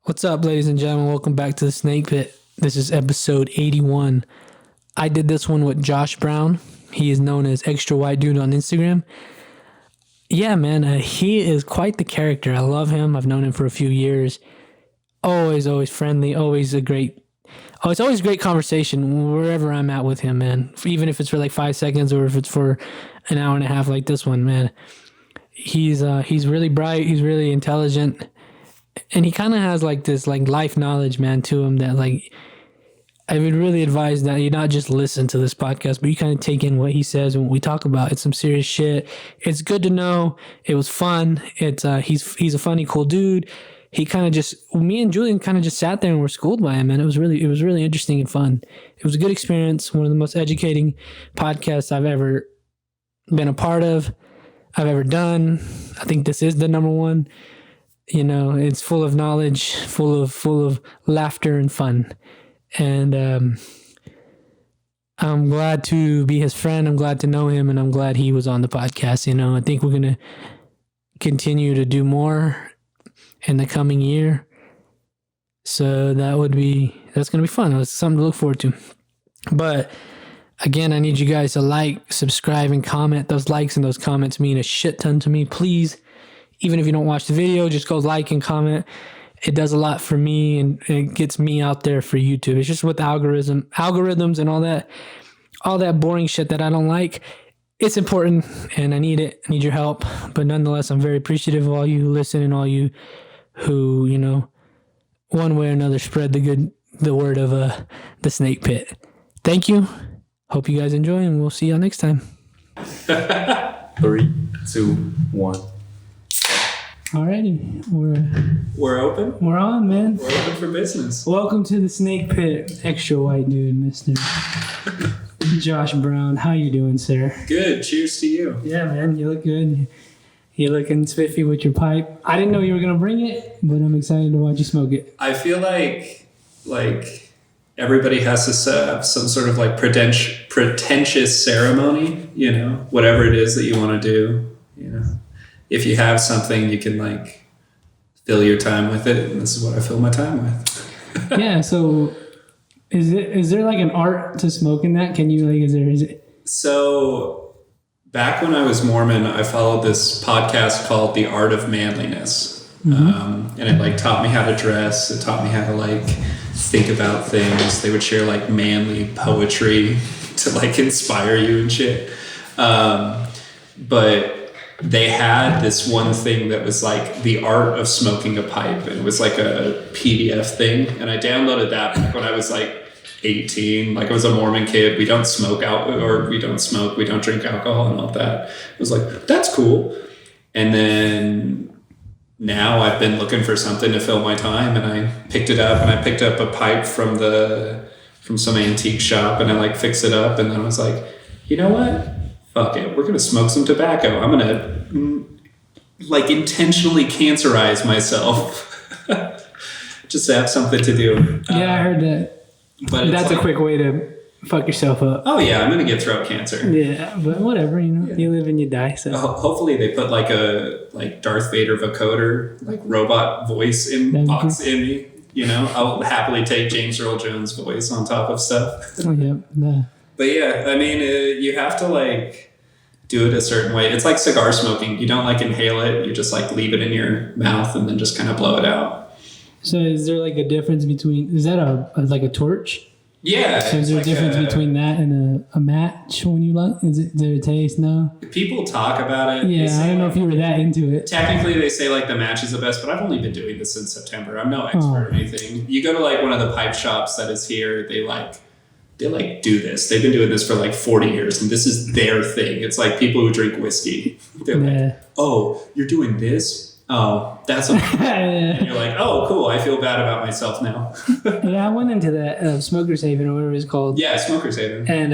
What's up, ladies and gentlemen? Welcome back to the Snake Pit. This is episode 81. I did this one with Josh Brown. He is known as Extra White Dude on Instagram. Yeah, man, he is quite the character. I love him. I've known him for a few years. Always friendly. Always great conversation wherever I'm at with him, man. Even if it's for like 5 seconds or if it's for an hour and a half like this one, man. He's really bright. He's really intelligent. And he kind of has like this like life knowledge, man, to him that like I would really advise that you not just listen to this podcast, but you kind of take in what he says and what we talk about. It's some serious shit. It's good to know. It was fun. It's he's a funny, cool dude. He kind of just me and Julian kind of just sat there and were schooled by him, man. It was really interesting and fun. It was a good experience. One of the most educating podcasts I've ever been a part of, I've ever done. I think this is the number one. You know, it's full of knowledge, full of laughter and fun. And I'm glad to be his friend. I'm glad to know him, and I'm glad he was on the podcast. You know, I think we're going to continue to do more in the coming year. So that's going to be fun. It's something to look forward to. But again, I need you guys to like, subscribe, and comment. Those likes and those comments mean a shit ton to me. Please. Even if you don't watch the video, just go like and comment. It does a lot for me and it gets me out there for YouTube. It's just with the algorithms and all that boring shit that I don't like. It's important and I need it. I need your help. But nonetheless, I'm very appreciative of all you who listen and all you who, you know, one way or another spread the word of the Snake Pit. Thank you. Hope you guys enjoy and we'll see y'all next time. 3, 2, 1. Alrighty, We're open. we're on, man. We're open for business. Welcome to the Snake Pit, Extra White Dude, Mr. Josh Brown. How you doing, sir? Good. Cheers to you. Yeah, man, you look good. You're looking spiffy with your pipe. I didn't know you were gonna bring it, but I'm excited to watch you smoke it. I feel like everybody has to have some sort of like pretentious ceremony. You know, whatever it is that you want to do. You know. If you have something, you can like fill your time with it, and this is what I fill my time with. Yeah. So, is there like an art to smoking that? Can you like? Is it? So, back when I was Mormon, I followed this podcast called The Art of Manliness, and it like taught me how to dress. It taught me how to like think about things. They would share like manly poetry to like inspire you and shit. But they had this one thing that was like the art of smoking a pipe. And it was like a PDF thing. And I downloaded that back when I was like 18. Like I was a Mormon kid. We don't smoke, we don't drink alcohol and all that. It was like, that's cool. And then now I've been looking for something to fill my time. And I picked it up and I picked up a pipe from some antique shop and I like fixed it up. And then I was like, you know what? Fuck it, we're going to smoke some tobacco. I'm going to like intentionally cancerize myself just to have something to do. Yeah, I heard that. But that's like, a quick way to fuck yourself up. Oh yeah, I'm going to get throat cancer. Yeah, but whatever, you know, you live and you die. So hopefully they put like a Darth Vader vocoder, like robot voice in me. You know, I'll happily take James Earl Jones' voice on top of stuff. Oh, yeah. Nah. But yeah, I mean, you have to like do it a certain way. It's like cigar smoking. You don't like inhale it. You just like leave it in your mouth and then just kind of blow it out. So is there like a difference between, is that like a torch? Yeah. So is there a difference between that and a match when you like, is there a taste? No? People talk about it. Yeah, I don't know if you were that into it. Technically they say like the match is the best, but I've only been doing this since September. I'm no expert or anything. You go to like one of the pipe shops that is here, they do this. They've been doing this for like 40 years and this is their thing. It's like people who drink whiskey. They're like, oh, you're doing this? Oh, that's and you're like, oh, cool. I feel bad about myself now. Yeah, I went into that Smoker's Haven or whatever it's called. Yeah, Smoker's Haven. And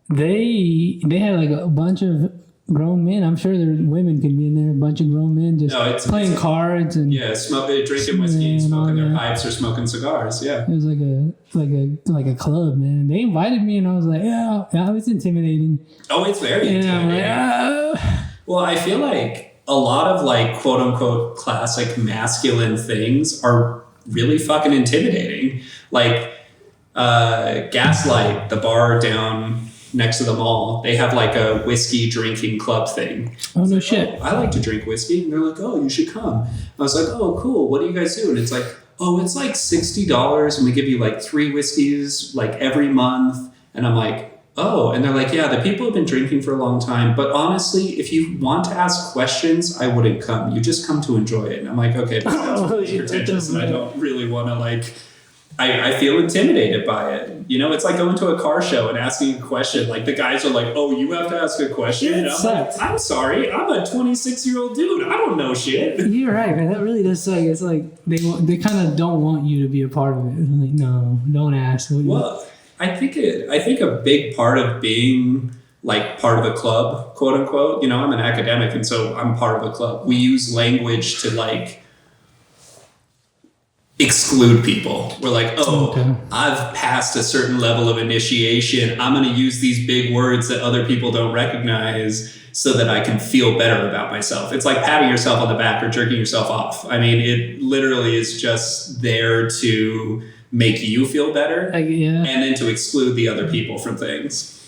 they had like a bunch of grown men. I'm sure there women could be in there. A bunch of grown men just playing cards and drinking whiskey, smoking their pipes or smoking cigars. Yeah, it was like a club, man. They invited me, and I was like, yeah, it was intimidating. Oh, it's very intimidating. I'm like, well, I feel like a lot of like quote unquote classic masculine things are really fucking intimidating. Like Gaslight, the bar down next to the mall, they have like a whiskey drinking club thing. Oh, no shit. I like to drink whiskey. And they're like, oh, you should come. I was like, oh, cool. What do you guys do? And it's like, oh, it's like $60 and we give you like 3 whiskeys like every month. And I'm like, oh. And they're like, yeah, the people have been drinking for a long time. But honestly, if you want to ask questions, I wouldn't come. You just come to enjoy it. And I'm like, okay, but that's really pretentious and I don't really want to like... I feel intimidated by it. You know, it's like going to a car show and asking a question. Like the guys are like, oh, you have to ask a question? And I'm like, I'm sorry, I'm a 26-year-old dude. I don't know shit. You're right, man. That really does suck. It's like they kind of don't want you to be a part of it. Like, no, don't ask. Well, I think a big part of being like part of a club, quote unquote, you know, I'm an academic and so I'm part of a club. We use language to like exclude people. We're like, oh, okay, I've passed a certain level of initiation. I'm going to use these big words that other people don't recognize so that I can feel better about myself. It's like patting yourself on the back or jerking yourself off. I mean, it literally is just there to make you feel better and then to exclude the other people from things.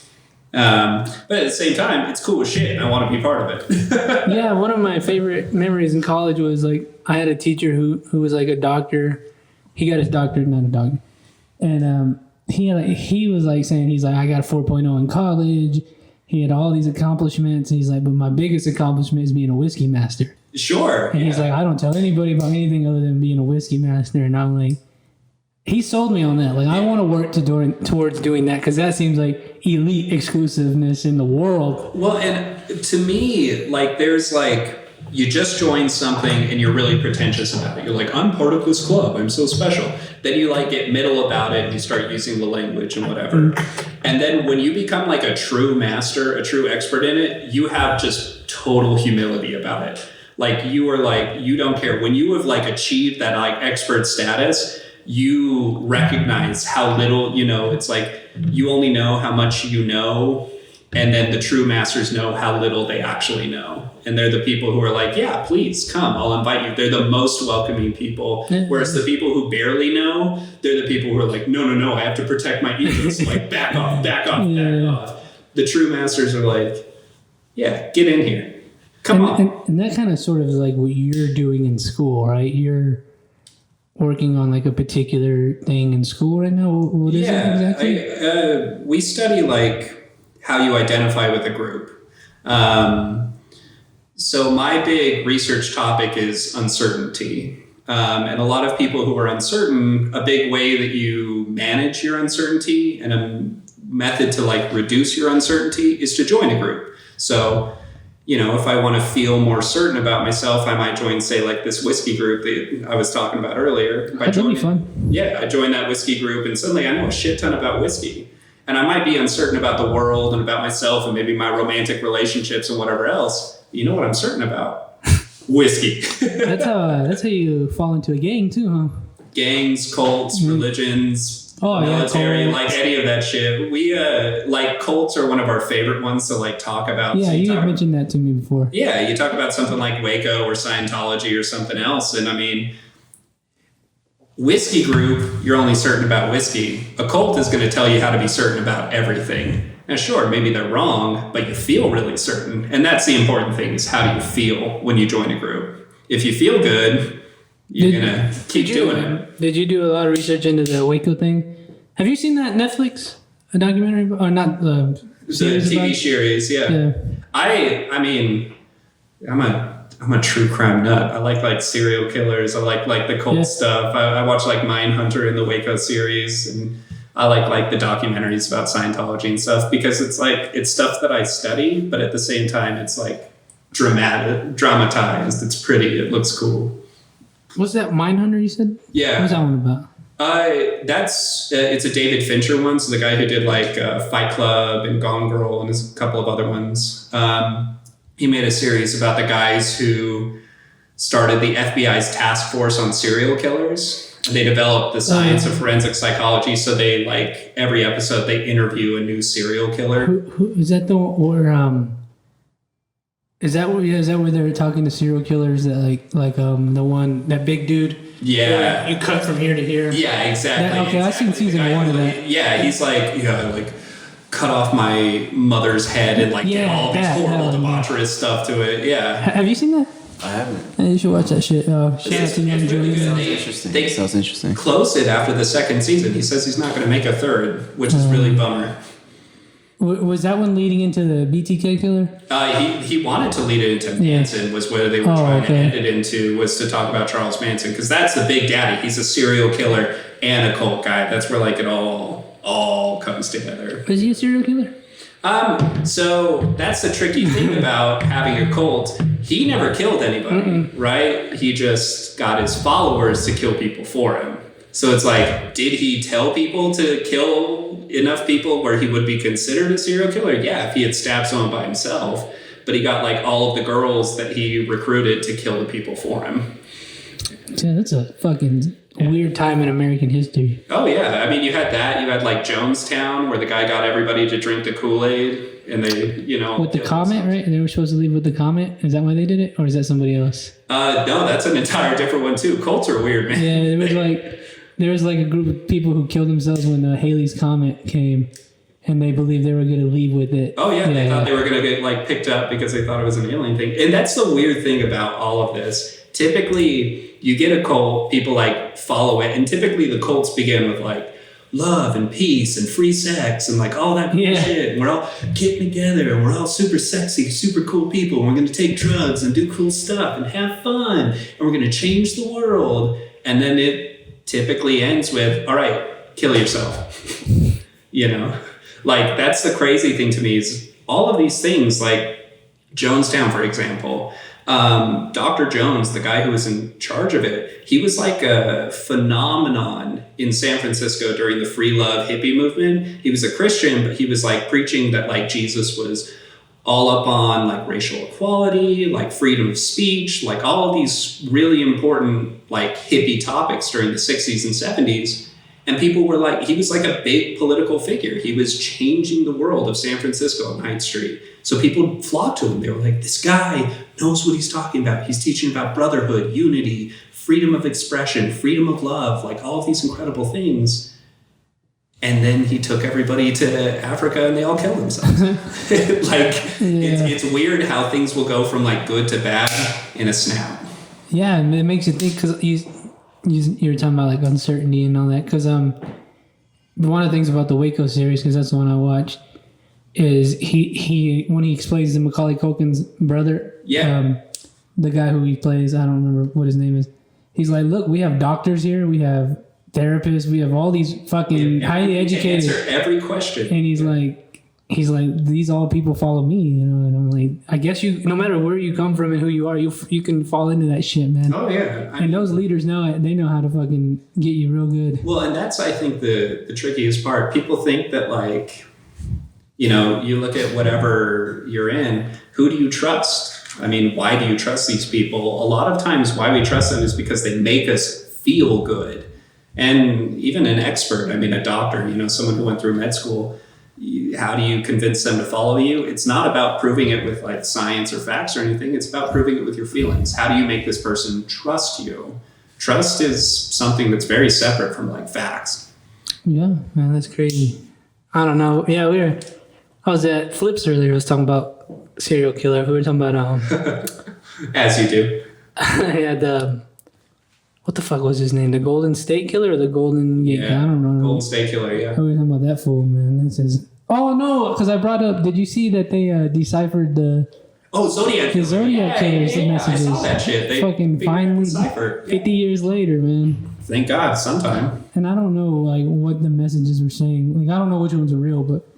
But at the same time, it's cool as shit. And I want to be part of it. Yeah, one of my favorite memories in college was like I had a teacher who was like a doctor. He got his doctorate, not a doctor. And he was like saying, he's like, I got a 4.0 in college. He had all these accomplishments. He's like, but my biggest accomplishment is being a whiskey master. Sure. And he's like, I don't tell anybody about anything other than being a whiskey master. And I'm like, he sold me on that. Like, I want to work towards doing that because that seems like elite exclusiveness in the world. Well, and to me, like, there's like, you just join something and you're really pretentious about it. You're like, I'm part of this club. I'm so special. Then you like get middle about it and you start using the language and whatever. And then when you become like a true master, a true expert in it, you have just total humility about it. Like you are like, you don't care. When you have like achieved that like expert status, you recognize how little, you know, it's like you only know how much you know. And then the true masters know how little they actually know. And they're the people who are like, yeah, please come, I'll invite you. They're the most welcoming people. Whereas the people who barely know, they're the people who are like, no, I have to protect my egos. Like, back off. The true masters are like, yeah, get in here. Come on. And that kind of sort of is like what you're doing in school, right? You're working on like a particular thing in school right now. What is it exactly? We study like how you identify with a group. So my big research topic is uncertainty. And a lot of people who are uncertain, a big way that you manage your uncertainty and a method to like reduce your uncertainty is to join a group. So, you know, if I want to feel more certain about myself, I might join, say, like this whiskey group that I was talking about earlier. That'd be fun. Yeah, I joined that whiskey group and suddenly I know a shit ton about whiskey. And I might be uncertain about the world and about myself and maybe my romantic relationships and whatever else. But you know what I'm certain about? Whiskey. That's how you fall into a gang too, huh? Gangs, cults, religions, military, like any of that shit. We like cults are one of our favorite ones to like talk about. Yeah, you mentioned that to me before. Yeah, you talk about something like Waco or Scientology or something else, and I mean, whiskey group, you're only certain about whiskey. A cult is going to tell you how to be certain about everything. And sure, maybe they're wrong, but you feel really certain. And that's the important thing, is how do you feel when you join a group? If you feel good, you're going to keep doing it. Did you do a lot of research into the Waco thing? Have you seen that Netflix documentary? Or not the TV series, yeah. I mean, I'm a true crime nut. I like serial killers. I like the cult stuff. I watch like Mindhunter and the Waco series, and I like the documentaries about Scientology and stuff because it's like it's stuff that I study, but at the same time it's like dramatized. It's pretty. It looks cool. What's that Mindhunter you said? Yeah. What's that one about? That's it's a David Fincher one. So the guy who did like Fight Club and Gone Girl and a couple of other ones. He made a series about the guys who started the FBI's task force on serial killers. They developed the science of forensic psychology. So they like every episode they interview a new serial killer. Who is that the or is that where they're talking to serial killers that like the one that big dude Yeah. You cut from here to here. Yeah, exactly. Okay, I've seen season The guy 1 of who, that. Yeah, he's like, like cut off my mother's head and like get all these horrible debaucherous stuff to it. Yeah. Have you seen that? I haven't. Hey, you should watch that shit. Shout out to Young really Julian. good. Interesting. They Sounds interesting. close it after the second season. He says he's not going to make a third, which is really bummer. Was that one leading into the BTK killer? He wanted to lead it into Manson, was where they were trying to end it into, was to talk about Charles Manson, because that's the big daddy. He's a serial killer and a cult guy. That's where like it all comes together. Is he a serial killer? So that's the tricky thing about having a cult. He never killed anybody, right? He just got his followers to kill people for him. So it's like, did he tell people to kill enough people where he would be considered a serial killer? Yeah, if he had stabbed someone by himself. But he got like all of the girls that he recruited to kill the people for him. Yeah, that's a fucking weird time in American history. Oh yeah, I mean you had that. You had like Jonestown, where the guy got everybody to drink the Kool-Aid, and they, with the comet, right? They were supposed to leave with the comet. Is that why they did it, or is that somebody else? No, that's an entire different one too. Cults are weird, man. Yeah, there was like a group of people who killed themselves when Halley's Comet came, and they believed they were going to leave with it. Oh yeah, they thought they were going to get like picked up because they thought it was an alien thing. And that's the weird thing about all of this. Typically, you get a cult, people like follow it, and typically the cults begin with like love and peace and free sex and like all that shit. And we're all getting together and we're all super sexy, super cool people. And we're going to take drugs and do cool stuff and have fun. And we're going to change the world. And then it typically ends with, all right, kill yourself. Like that's the crazy thing to me is all of these things, like Jonestown, for example. Dr. Jones, the guy who was in charge of it, he was like a phenomenon in San Francisco during the free love hippie movement. He was a Christian, but he was like preaching that like Jesus was all up on like racial equality, like freedom of speech, like all of these really important like hippie topics during the 60s and 70s. And people were like, he was like a big political figure. He was changing the world of San Francisco on 9th Street. So people flocked to him. They were like, this guy knows what he's talking about. He's teaching about brotherhood, unity, freedom of expression, freedom of love, like all of these incredible things. And then he took everybody to Africa and they all killed themselves. It's weird how things will go from like good to bad in a snap. Yeah, and it makes you think, because you were talking about like uncertainty and all that, because one of the things about the Waco series, because that's the one I watched, is he when he explains to Macaulay Culkin's brother, the guy who he plays, I don't remember what his name is, he's like, look, we have doctors here, we have therapists, we have all these fucking highly educated, answer every question. And he's like, these all people follow me, and I'm like, I guess no matter where you come from and who you are, you can fall into that shit, man. Oh yeah. And those leaders know it. They know how to fucking get you real good. Well, and that's, I think, the trickiest part. People think that like, you look at whatever you're in, who do you trust? I mean, why do you trust these people? A lot of times why we trust them is because they make us feel good. And even an expert, I mean, a doctor, someone who went through med school, how do you convince them to follow you? It's not about proving it with like science or facts or anything. It's about proving it with your feelings. How do you make this person trust you? Trust is something that's very separate from like facts. Yeah, man, that's crazy. I don't know. Yeah, I was at Flips earlier. I was talking about serial killer. We were talking about as you do. I had what the fuck was his name? The Golden State Killer or the Golden Gate? Yeah, I don't know. Golden State Killer. Yeah. We were talking about that fool, man. That's his. Oh no, because I brought up. Did you see that they deciphered the? Oh, Zodiac. The Zodiac Killer's messages. I saw that shit. They fucking finally, 50 years later, man. Thank God, sometime. And I don't know like what the messages were saying. Like I don't know which ones are real, but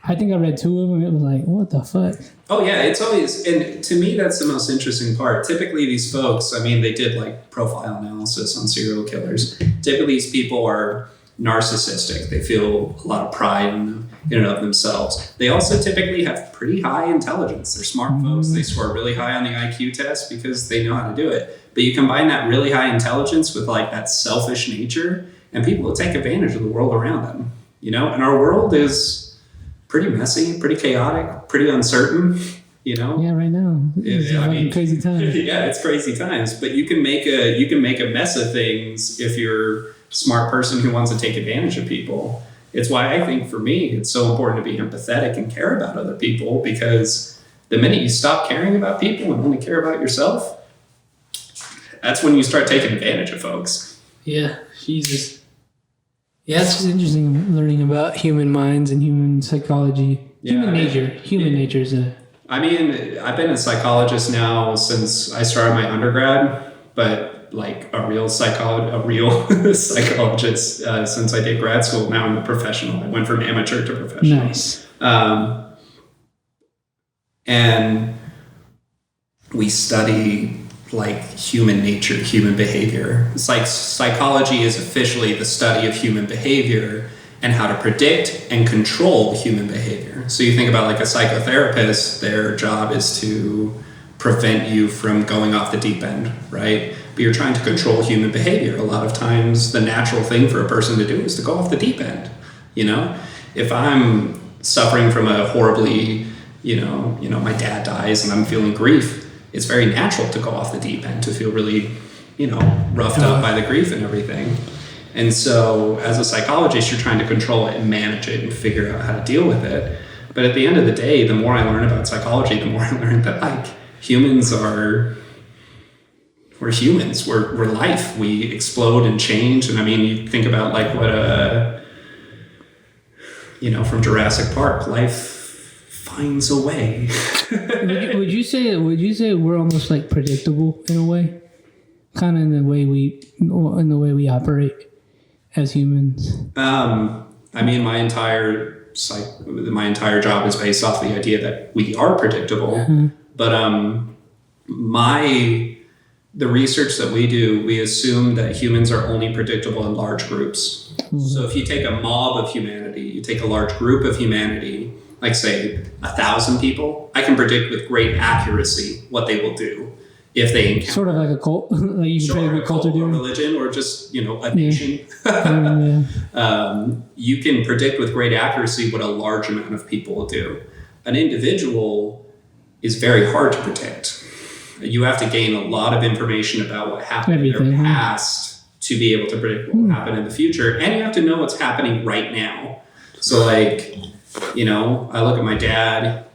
I think I read 2 of them. It was like, what the fuck? Oh yeah, it's always, and to me that's the most interesting part. Typically these folks, I mean, they did like profile analysis on serial killers. Typically these people are narcissistic. They feel a lot of pride in and of themselves. They also typically have pretty high intelligence. They're smart folks. They score really high on the IQ test because they know how to do it. But you combine that really high intelligence with like that selfish nature, and people will take advantage of the world around them. And our world is pretty messy, pretty chaotic, pretty uncertain. You know? Yeah, right now. It's crazy times. Yeah, it's crazy times. But you can make a mess of things if you're a smart person who wants to take advantage of people. It's why I think for me it's so important to be empathetic and care about other people, because the minute you stop caring about people and only care about yourself, that's when you start taking advantage of folks. Yeah, Jesus. Yeah, it's just interesting learning about human minds and human psychology. Human nature is a... I mean, I've been a psychologist now since I started my undergrad, but like a real psychologist since I did grad school. Now I'm a professional. I went from amateur to professional. Nice. And we study like human nature, human behavior. It's like psychology is officially the study of human behavior and how to predict and control human behavior. So you think about like a psychotherapist, their job is to prevent you from going off the deep end, right? But you're trying to control human behavior. A lot of times the natural thing for a person to do is to go off the deep end. You know, if I'm suffering from a horribly, my dad dies and I'm feeling grief, it's very natural to go off the deep end, to feel really, roughed up by the grief and everything. And so as a psychologist, you're trying to control it and manage it and figure out how to deal with it. But at the end of the day, the more I learn about psychology, the more I learn that like we're humans, we're life. We explode and change. And I mean, you think about like what from Jurassic Park, life finds a way. Would you say we're almost like predictable in a way? Kind of in the way we operate as humans. I mean, my entire job is based off the idea that we are predictable. Mm-hmm. But the research that we do, we assume that humans are only predictable in large groups. Mm-hmm. So if you take a mob of humanity, you take a large group of humanity, like say 1,000 people, I can predict with great accuracy what they will do if they encounter. Sort of like a cult, like you can predict what cult are doing. Religion, or just a nation. Yeah. You can predict with great accuracy what a large amount of people will do. An individual is very hard to predict. You have to gain a lot of information about what happened in their past to be able to predict what will happen in the future, and you have to know what's happening right now. So like, I look at my dad.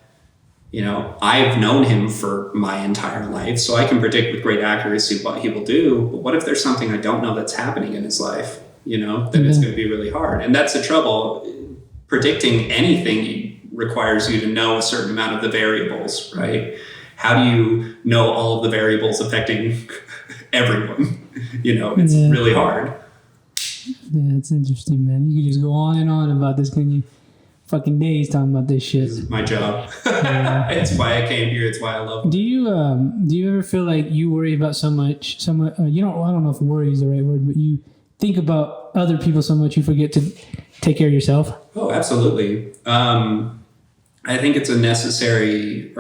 I've known him for my entire life, so I can predict with great accuracy what he will do. But what if there's something I don't know that's happening in his life? Then it's going to be really hard. And that's the trouble. Predicting anything requires you to know a certain amount of the variables, right? How do you know all of the variables affecting everyone? It's really hard. Yeah, it's interesting, man. You can just go on and on about this, can you? Fucking days talking about this shit. This is my job. Yeah. It's why I came here. It's why I love it. Do you ever feel like you worry about I don't know if worry is the right word, but you think about other people so much you forget to take care of yourself? Oh, absolutely. I think it's a necessary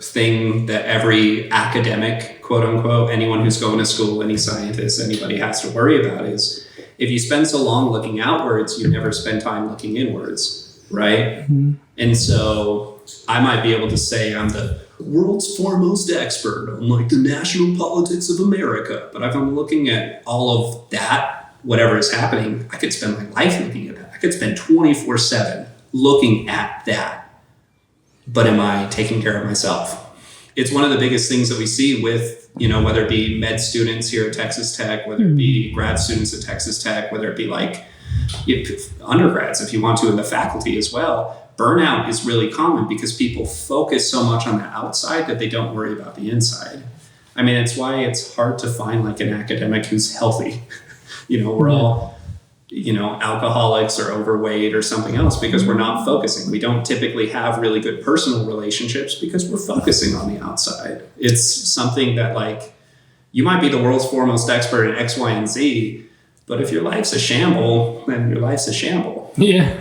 thing that every academic, quote unquote, anyone who's going to school, any scientist, anybody has to worry about is if you spend so long looking outwards, you never spend time looking inwards. Right? Mm-hmm. And so I might be able to say I'm the world's foremost expert on like the national politics of America. But if I'm looking at all of that, whatever is happening, I could spend my life looking at that. I could spend 24/7 looking at that. But am I taking care of myself? It's one of the biggest things that we see with, whether it be med students here at Texas Tech, whether it be grad students at Texas Tech, whether it be like undergrads, if you want to, in the faculty as well. Burnout is really common because people focus so much on the outside that they don't worry about the inside. I mean, it's why it's hard to find like an academic who's healthy. We're all, alcoholics or overweight or something else because we're not focusing. We don't typically have really good personal relationships because we're focusing on the outside. It's something that like, you might be the world's foremost expert in X, Y, and Z, but if your life's a shamble, then your life's a shamble. Yeah.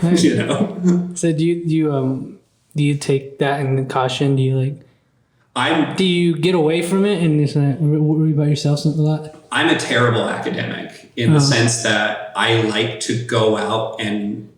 So do you take that in caution? Do you get away from it and just worry about yourself a lot? I'm a terrible academic in the sense that I like to go out and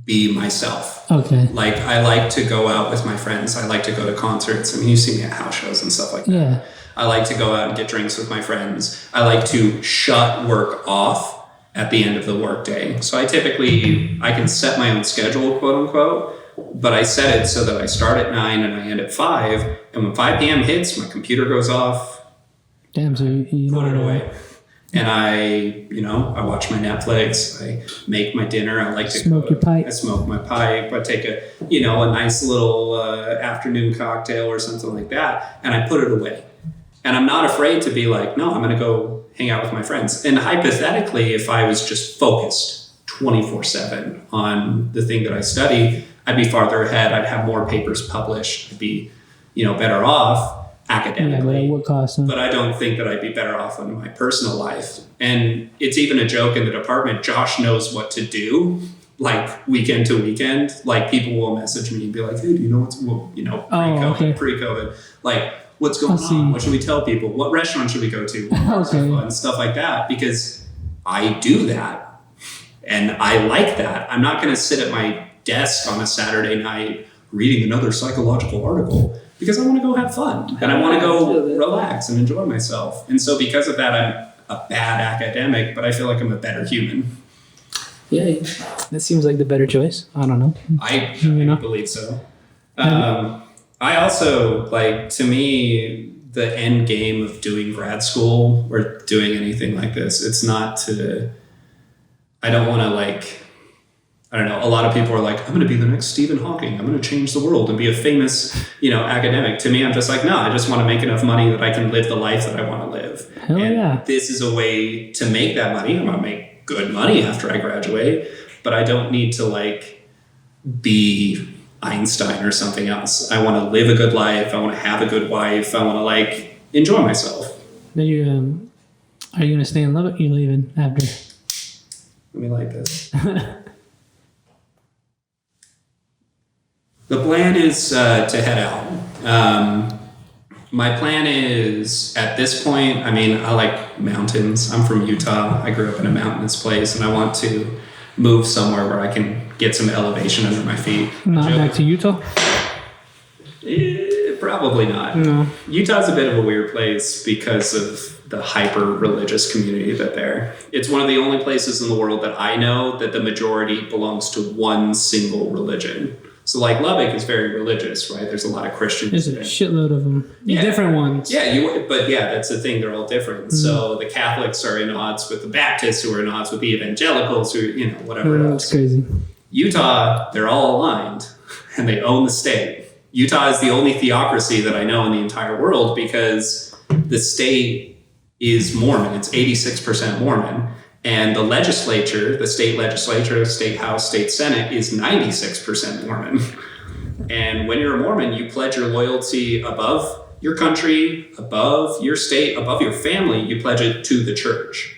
be myself. Okay. Like, I like to go out with my friends. I like to go to concerts. I mean, you see me at house shows and stuff like that. Yeah. I like to go out and get drinks with my friends. I like to shut work off at the end of the workday. So I can set my own schedule, quote unquote, but I set it so that I start at 9 and I end at 5. And when 5 p.m. hits, my computer goes off. Damn, so you put it away. And I watch my Netflix. I make my dinner. I like to smoke your pipe. I smoke my pipe. I take a nice little afternoon cocktail or something like that, and I put it away. And I'm not afraid to be like, no, I'm going to go hang out with my friends. And hypothetically, if I was just focused 24/7 on the thing that I study, I'd be farther ahead. I'd have more papers published. I'd be, better off academically. Yeah, but at what cost? Huh? But I don't think that I'd be better off in my personal life. And it's even a joke in the department. Josh knows what to do, like weekend to weekend. Like, people will message me and be like, "Hey, do you know pre-COVID, like, what's going on? What should we tell people? What restaurant should we go to? And stuff like that." Because I do that, and I like that. I'm not going to sit at my desk on a Saturday night reading another psychological article, because I want to go have fun and I want to go relax and enjoy myself. And so because of that, I'm a bad academic, but I feel like I'm a better human. Yeah, that seems like the better choice. I don't know. I believe so. I also, like, to me, the end game of doing grad school or doing anything like this, it's not to, I don't want to, like, I don't know. A lot of people are like, I'm going to be the next Stephen Hawking. I'm going to change the world and be a famous, academic. To me, I'm just like, no, I just want to make enough money that I can live the life that I want to live. Hell and yeah. This is a way to make that money. I'm going to make good money after I graduate, but I don't need to, like, be Einstein or something else. I want to live a good life. I want to have a good wife. I want to, like, enjoy myself. Then are you going to stay in Lubbock? You're leaving after? Let me light this. The plan is to head out. My plan is, at this point, I mean, I like mountains. I'm from Utah. I grew up in a mountainous place, and I want to move somewhere where I can get some elevation under my feet. Not back to Utah? Probably not. No. Utah's a bit of a weird place because of the hyper-religious community that there. It's one of the only places in the world that I know that the majority belongs to one single religion. So, like, Lubbock is very religious, right? There's a lot of Christians. There's a shitload of them. Yeah. Different ones. Yeah, that's the thing. They're all different. Mm-hmm. So the Catholics are in odds with the Baptists, who are in odds with the Evangelicals, who, whatever else. That's crazy. Utah, they're all aligned, and they own the state. Utah is the only theocracy that I know in the entire world, because the state is Mormon. It's 86% Mormon. And the legislature, the state legislature, state house, state senate, is 96% Mormon. And when you're a Mormon, you pledge your loyalty above your country, above your state, above your family. You pledge it to the church.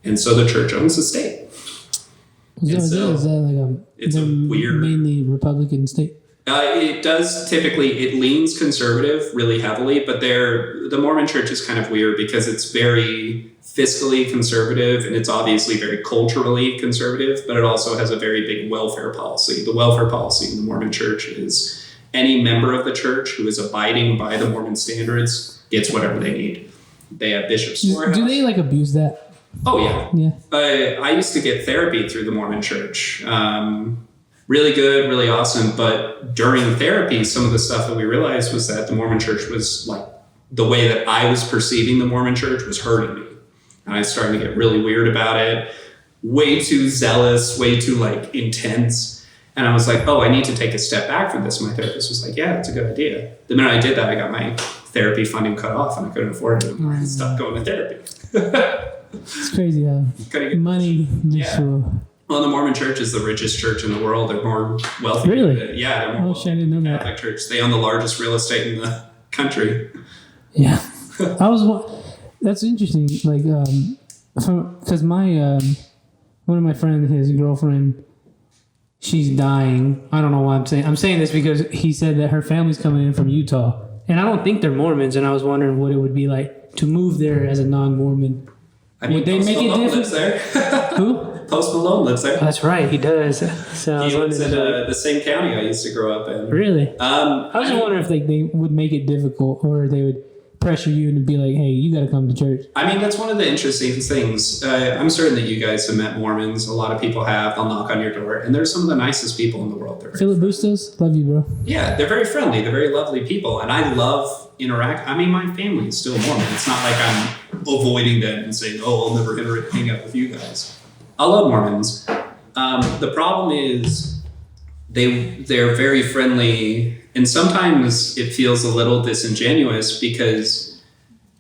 And so the church owns the state. Is that like it's a weird, mainly Republican state? It does typically, it leans conservative really heavily, but the Mormon church is kind of weird because it's very fiscally conservative, and it's obviously very culturally conservative, but it also has a very big welfare policy. The welfare policy in the Mormon church is any member of the church who is abiding by the Mormon standards gets whatever they need. They have Bishop Storehouse. Do they, like, abuse that? Oh, yeah. Yeah. I used to get therapy through the Mormon church. Really good, really awesome. But during therapy, some of the stuff that we realized was that the Mormon church was, like, the way that I was perceiving the Mormon church was hurting me. And I was starting to get really weird about it, way too zealous, way too, like, intense. And I was like, oh, I need to take a step back from this. My therapist was like, yeah, that's a good idea. The minute I did that, I got my therapy funding cut off, and I couldn't afford it anymore. I stopped going to therapy. It's crazy how money just Well, the Mormon church is the richest church in the world. They're more wealthy. Really? Yeah, they're more wealthy I didn't know that. Catholic church. They own the largest real estate in the country. Yeah. That's interesting. Like, because my one of my friends, his girlfriend, she's dying. I don't know why I'm saying this because he said that her family's coming in from Utah, and I don't think they're Mormons. And I was wondering what it would be like to move there as a non-Mormon. I mean, would they make it different? There. Who? Post Malone lives there. Oh, that's right, he does. So I was He lives in wondering, the same county I used to grow up in. really? I was just I wondering if they would make it difficult, or they would pressure you and be like, hey, you got to come to church. mean, that's one of the interesting things. I'm certain that you guys have met Mormons. A lot of people have. They'll knock on your door, and they're some of the nicest people in the world. Philip Bustos, love you, bro. Yeah, they're very friendly. They're very lovely people, and I love interact. I mean, my family is still Mormon. It's not like I'm avoiding them and saying, "Oh, I'll never hang out with you guys." I love Mormons. The problem is they're very friendly, and sometimes it feels a little disingenuous because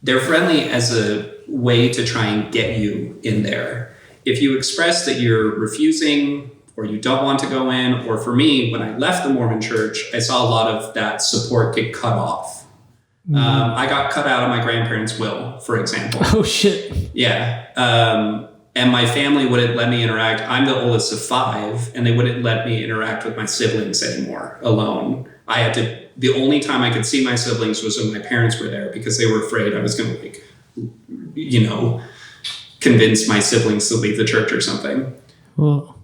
they're friendly as a way to try and get you in there. If you express that you're refusing or you don't want to go in, or for me, when I left the Mormon church, I saw a lot of that support get cut off. I got cut out of my grandparents' will, for example. Oh, shit. Yeah. And my family wouldn't let me interact. I'm the oldest of 5, and they wouldn't let me interact with my siblings anymore alone. The only time I could see my siblings was when my parents were there because they were afraid I was going to, convince my siblings to leave the church or something. Well,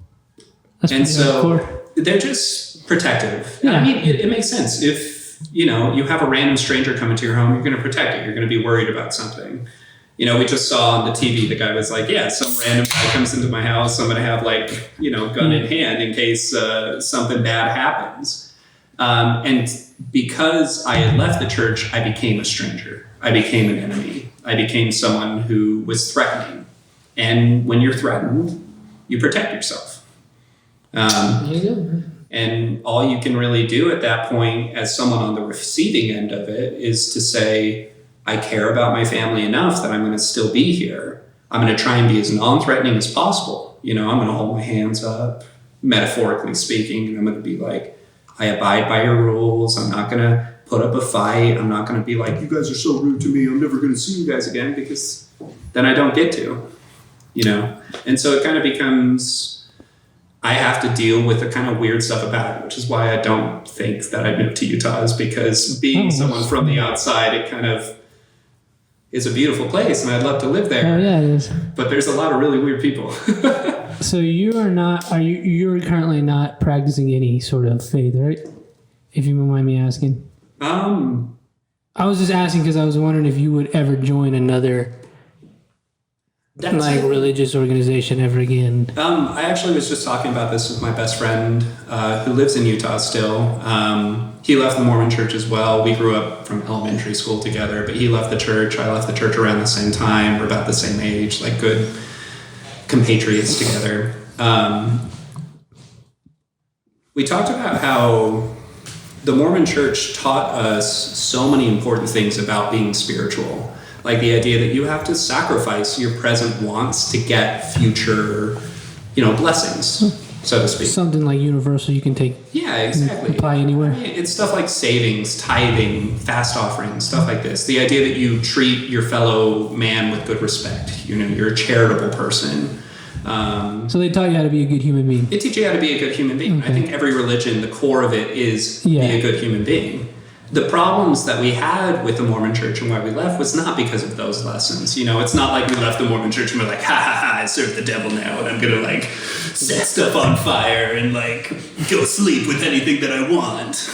that's And so hardcore. they're just protective. Yeah. I mean, it makes sense. If, you have a random stranger come into your home, you're going to protect it. You're going to be worried about something. We just saw on the TV, the guy was like, yeah, some random guy comes into my house. I'm going to have gun in hand in case something bad happens. And because I had left the church, I became a stranger. I became an enemy. I became someone who was threatening. And when you're threatened, you protect yourself. There you go. And all you can really do at that point as someone on the receiving end of it is to say, I care about my family enough that I'm going to still be here. I'm going to try and be as non-threatening as possible. I'm going to hold my hands up, metaphorically speaking, and I'm going to be like, I abide by your rules. I'm not going to put up a fight. I'm not going to be like, you guys are so rude to me. I'm never going to see you guys again, because then I don't get to, And so it kind of becomes, I have to deal with the kind of weird stuff about it, which is why I don't think that I moved to Utah, is because being someone from the outside, it kind of is a beautiful place and I'd love to live there. Oh, yeah, it is. But there's a lot of really weird people. So you're currently not practicing any sort of faith, right? If you don't mind me asking. I was just asking because I was wondering if you would ever join another religious organization ever again. I actually was just talking about this with my best friend who lives in Utah still. He left the Mormon church as well. We grew up from elementary school together, but he left the church. I left the church around the same time. We're about the same age, like good compatriots together. We talked about how the Mormon church taught us so many important things about being spiritual. Like the idea that you have to sacrifice your present wants to get future, blessings, so to speak. Something like universal you can take. Yeah, exactly. Apply anywhere. It's stuff like savings, tithing, fast offerings, stuff like this. The idea that you treat your fellow man with good respect. You're a charitable person. So they taught you how to be a good human being. They teach you how to be a good human being. Okay. I think every religion, the core of it is be a good human being. The problems that we had with the Mormon church and why we left was not because of those lessons. It's not like we left the Mormon church and we're like, ha ha ha, I serve the devil now and I'm going to set stuff on fire and go sleep with anything that I want.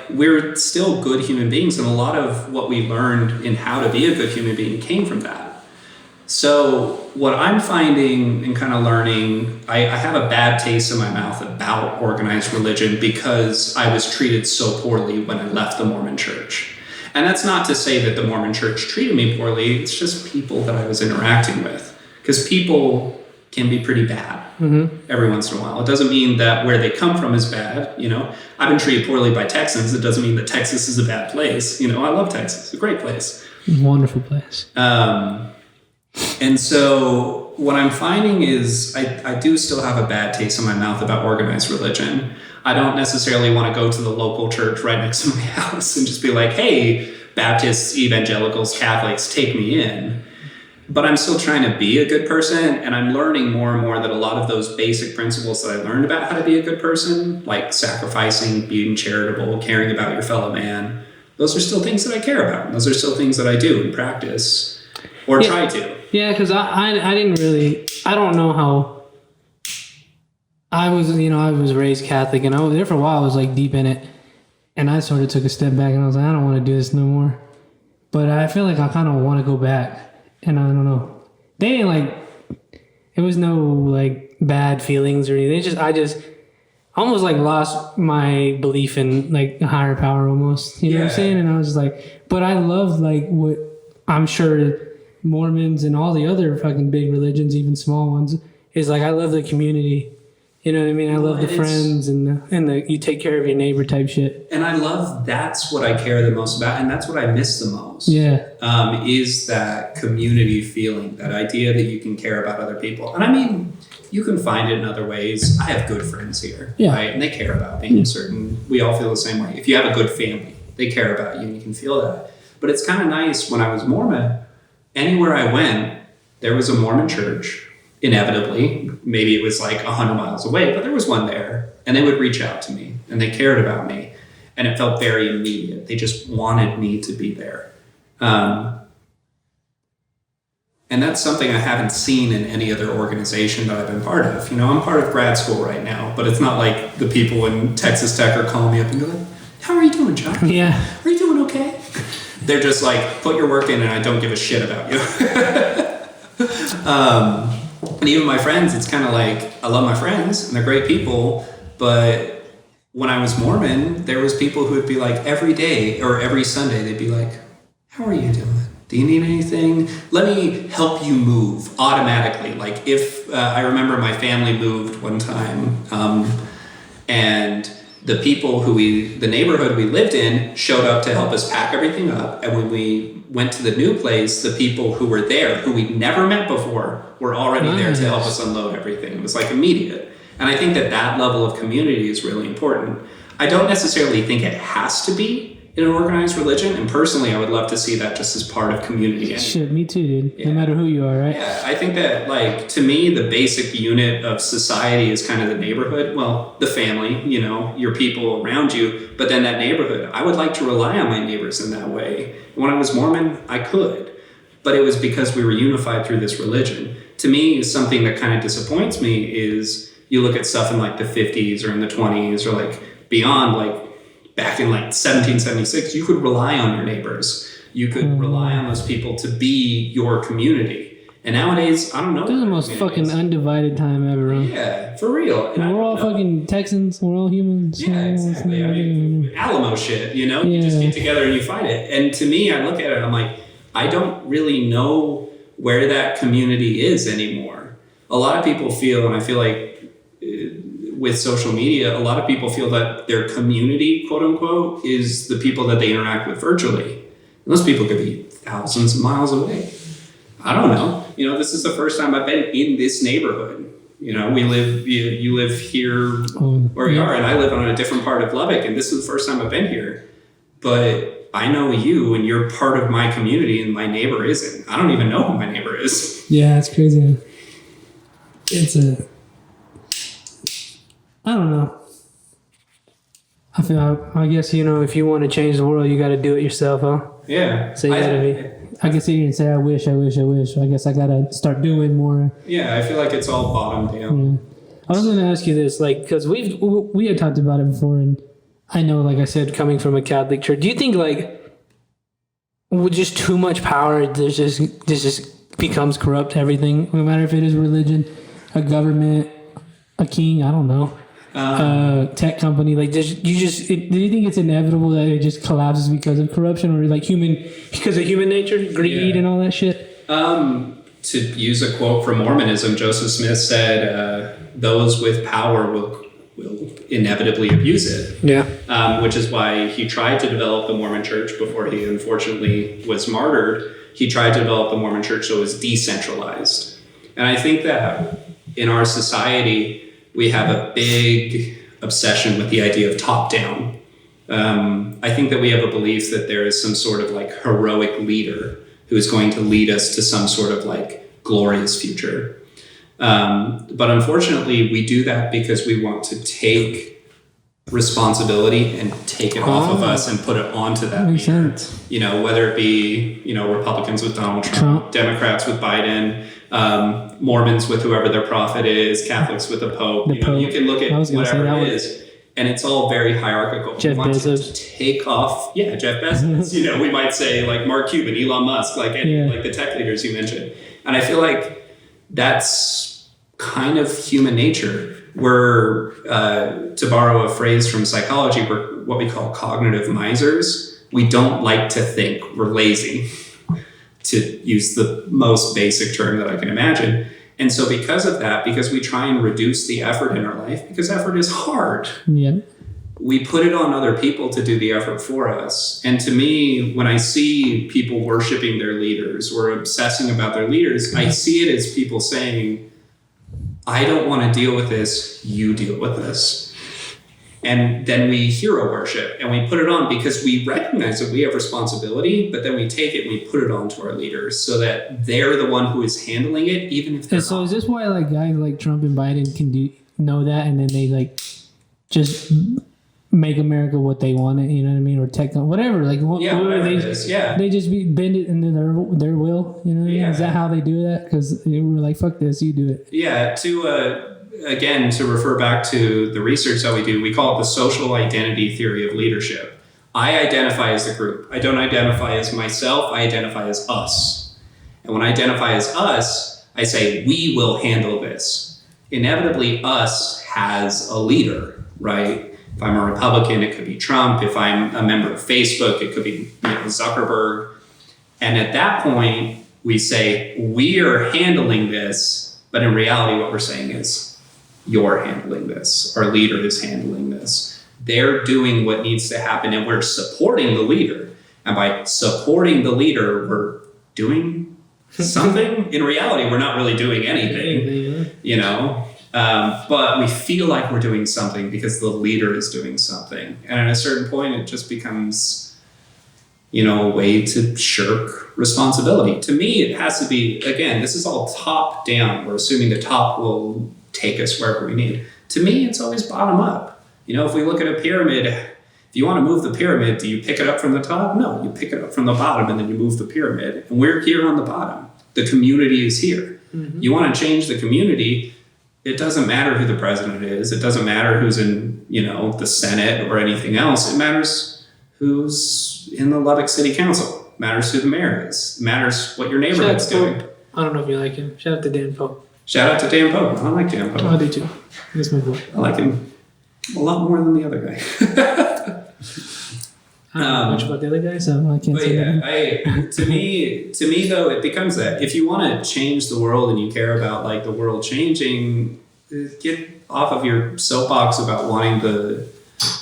We're still good human beings, and a lot of what we learned in how to be a good human being came from that. So what I'm finding and kind of learning, I have a bad taste in my mouth about organized religion because I was treated so poorly when I left the Mormon church. And that's not to say that the Mormon church treated me poorly. It's just people that I was interacting with, because people can be pretty bad every once in a while. It doesn't mean that where they come from is bad. I've been treated poorly by Texans. It doesn't mean that Texas is a bad place. I love Texas. It's a great place. Wonderful place. And so what I'm finding is I do still have a bad taste in my mouth about organized religion. I don't necessarily want to go to the local church right next to my house and just be like, hey, Baptists, evangelicals, Catholics, take me in. But I'm still trying to be a good person, and I'm learning more and more that a lot of those basic principles that I learned about how to be a good person, like sacrificing, being charitable, caring about your fellow man, those are still things that I care about. Those are still things that I do and practice or try to. Yeah, because I didn't really, I don't know how, I was raised Catholic, and I was there for a while. I was like deep in it, and I sort of took a step back, and I was like, I don't want to do this no more. But I feel like I kind of want to go back, and I don't know. They didn't like, it was no like bad feelings or anything. I just almost like lost my belief in like a higher power almost. You know what I'm saying? And I was just like, but I love like what I'm sure Mormons and all the other fucking big religions, even small ones, is like I love the community. You know what I mean? I love the friends and the you take care of your neighbor type shit. And I love, that's what I care the most about, and that's what I miss the most. Yeah. Is that community feeling, that idea that you can care about other people. And I mean, you can find it in other ways. I have good friends here, right? And they care about me. We all feel the same way. If you have a good family, they care about you and you can feel that. But it's kind of nice when I was Mormon, anywhere I went, there was a Mormon church. Inevitably, maybe it was like 100 miles away, but there was one there, and they would reach out to me and they cared about me, and it felt very immediate. They just wanted me to be there. And that's something I haven't seen in any other organization that I've been part of. You know, I'm part of grad school right now, but it's not like the people in Texas Tech are calling me up and going, how are you doing, John? Yeah. Are you doing okay? They're just like, put your work in and I don't give a shit about you. And even my friends, it's kind of like, I love my friends and they're great people, but when I was Mormon, there was people who would be like every day or every Sunday, they'd be like, how are you doing? Do you need anything? Let me help you move automatically. Like if I remember my family moved one time, and the people the neighborhood we lived in showed up to help us pack everything up. And when we went to the new place, the people who were there, who we'd never met before, were already there to help us unload everything. It was like immediate. And I think that level of community is really important. I don't necessarily think it has to be in an organized religion, and personally I would love to see that just as part of community. Shit, me too, dude. No matter who you are, right? Yeah, I think that, like, to me, the basic unit of society is kind of the neighborhood. Well, the family, you know, your people around you, but then that neighborhood. I would like to rely on my neighbors in that way. When I was Mormon, I could, but it was because we were unified through this religion. To me, something that kind of disappoints me is you look at stuff in like the 50s or in the 20s or like beyond, like back in like 1776, you could rely on your neighbors. You could rely on those people to be your community. And nowadays, I don't know. This is the most fucking undivided time ever. Huh? Yeah, for real. And we're all fucking Texans. We're all humans. Yeah, exactly. I mean, Alamo shit, you know? You just get together and you fight it. And to me, I look at it, I'm like, I don't really know where that community is anymore. A lot of people feel, and I feel like with social media, a lot of people feel that their community, quote unquote, is the people that they interact with virtually. And those people could be thousands of miles away. I don't know. You know, this is the first time I've been in this neighborhood. You know, you live here where we are, and I live on a different part of Lubbock, and this is the first time I've been here. But I know you, and you're part of my community, and my neighbor isn't. I don't even know who my neighbor is. Yeah, it's crazy. I don't know. I guess, you know, if you want to change the world, you got to do it yourself, huh? Yeah. So I can sit here and say, I wish. I guess I got to start doing more. Yeah, I feel like it's all bottom down. Yeah. I was going to ask you this, like, because we had talked about it before, and I know, like I said, coming from a Catholic church, do you think, like, with just too much power, this just becomes corrupt everything, no matter if it is religion, a government, a king, I don't know. Tech company, like do you think it's inevitable that it just collapses because of corruption or like because of human nature, greed and all that shit? To use a quote from Mormonism, Joseph Smith said, those with power will inevitably abuse it. Yeah. Which is why he tried to develop the Mormon church before he unfortunately was martyred. He tried to develop the Mormon church so it was decentralized. And I think that in our society, we have a big obsession with the idea of top-down. I think that we have a belief that there is some sort of like heroic leader who is going to lead us to some sort of like glorious future. But unfortunately, we do that because we want to take responsibility and take it off of us and put it onto that Makes leader. sense. You know, whether it be, you know, Republicans with Donald Trump. Democrats with Biden, Mormons with whoever their prophet is, Catholics with the Pope. You can look at whatever it is. And it's all very hierarchical. Jeff Bezos. To take off, Jeff Bezos. You know, we might say like Mark Cuban, Elon Musk, like the tech leaders you mentioned. And I feel like that's kind of human nature. We're, to borrow a phrase from psychology, we're what we call cognitive misers. We don't like to think. We're lazy, to use the most basic term that I can imagine. And so because of that, because we try and reduce the effort in our life, because effort is hard, we put it on other people to do the effort for us. And to me, when I see people worshiping their leaders or obsessing about their leaders, I see it as people saying, I don't want to deal with this, you deal with this. And then we hero worship and we put it on because we recognize that we have responsibility, but then we take it and we put it onto our leaders so that they're the one who is handling it, even if they're So not. is this why like guys like Trump and Biden can know that, and then they like just make America what they want it, you know what I mean, or whatever, like whatever they it is, they just bend it into their will, you know what I mean? Is that how they do that? Because we're like, fuck this, you do it. Again, to refer back to the research that we do, we call it the social identity theory of leadership. I identify as a group. I don't identify as myself. I identify as us. And when I identify as us, I say, we will handle this. Inevitably, us has a leader, right? If I'm a Republican, it could be Trump. If I'm a member of Facebook, it could be Zuckerberg. And at that point, we say, we are handling this. But in reality, what we're saying is, you're handling this. Our leader is handling this. They're doing what needs to happen, and we're supporting the leader. And by supporting the leader, we're doing something. In reality, we're not really doing anything, you know? But we feel like we're doing something because the leader is doing something. And at a certain point, it just becomes, a way to shirk responsibility. To me, it has to be, again, this is all top down. We're assuming the top will take us wherever we need. To me, it's always bottom up. If we look at a pyramid, if you want to move the pyramid, do you pick it up from the top? No, you pick it up from the bottom and then you move the pyramid. And we're here on the bottom. The community is here. Mm-hmm. You want to change the community, it doesn't matter who the president is. It doesn't matter who's in, the Senate or anything else. It matters who's in the Lubbock City Council. It matters who the mayor is. It matters what your neighborhood's doing. I don't know if you like him. Shout out to Dan Pope. Shout out to Dan Pope. I like Dan Pope. I do too. He's my boy. I like him a lot more than the other guy. I don't know much about the other guy, so I can't say that. To me though, it becomes that if you want to change the world and you care about like the world changing, get off of your soapbox about wanting the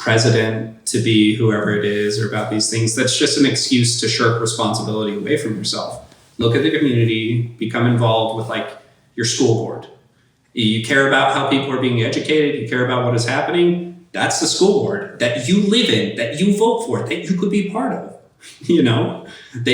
president to be whoever it is or about these things. That's just an excuse to shirk responsibility away from yourself. Look at the community, become involved with like your school board. You care about how people are being educated, you care about what is happening. That's the school board that you live in, that you vote for, that you could be part of. They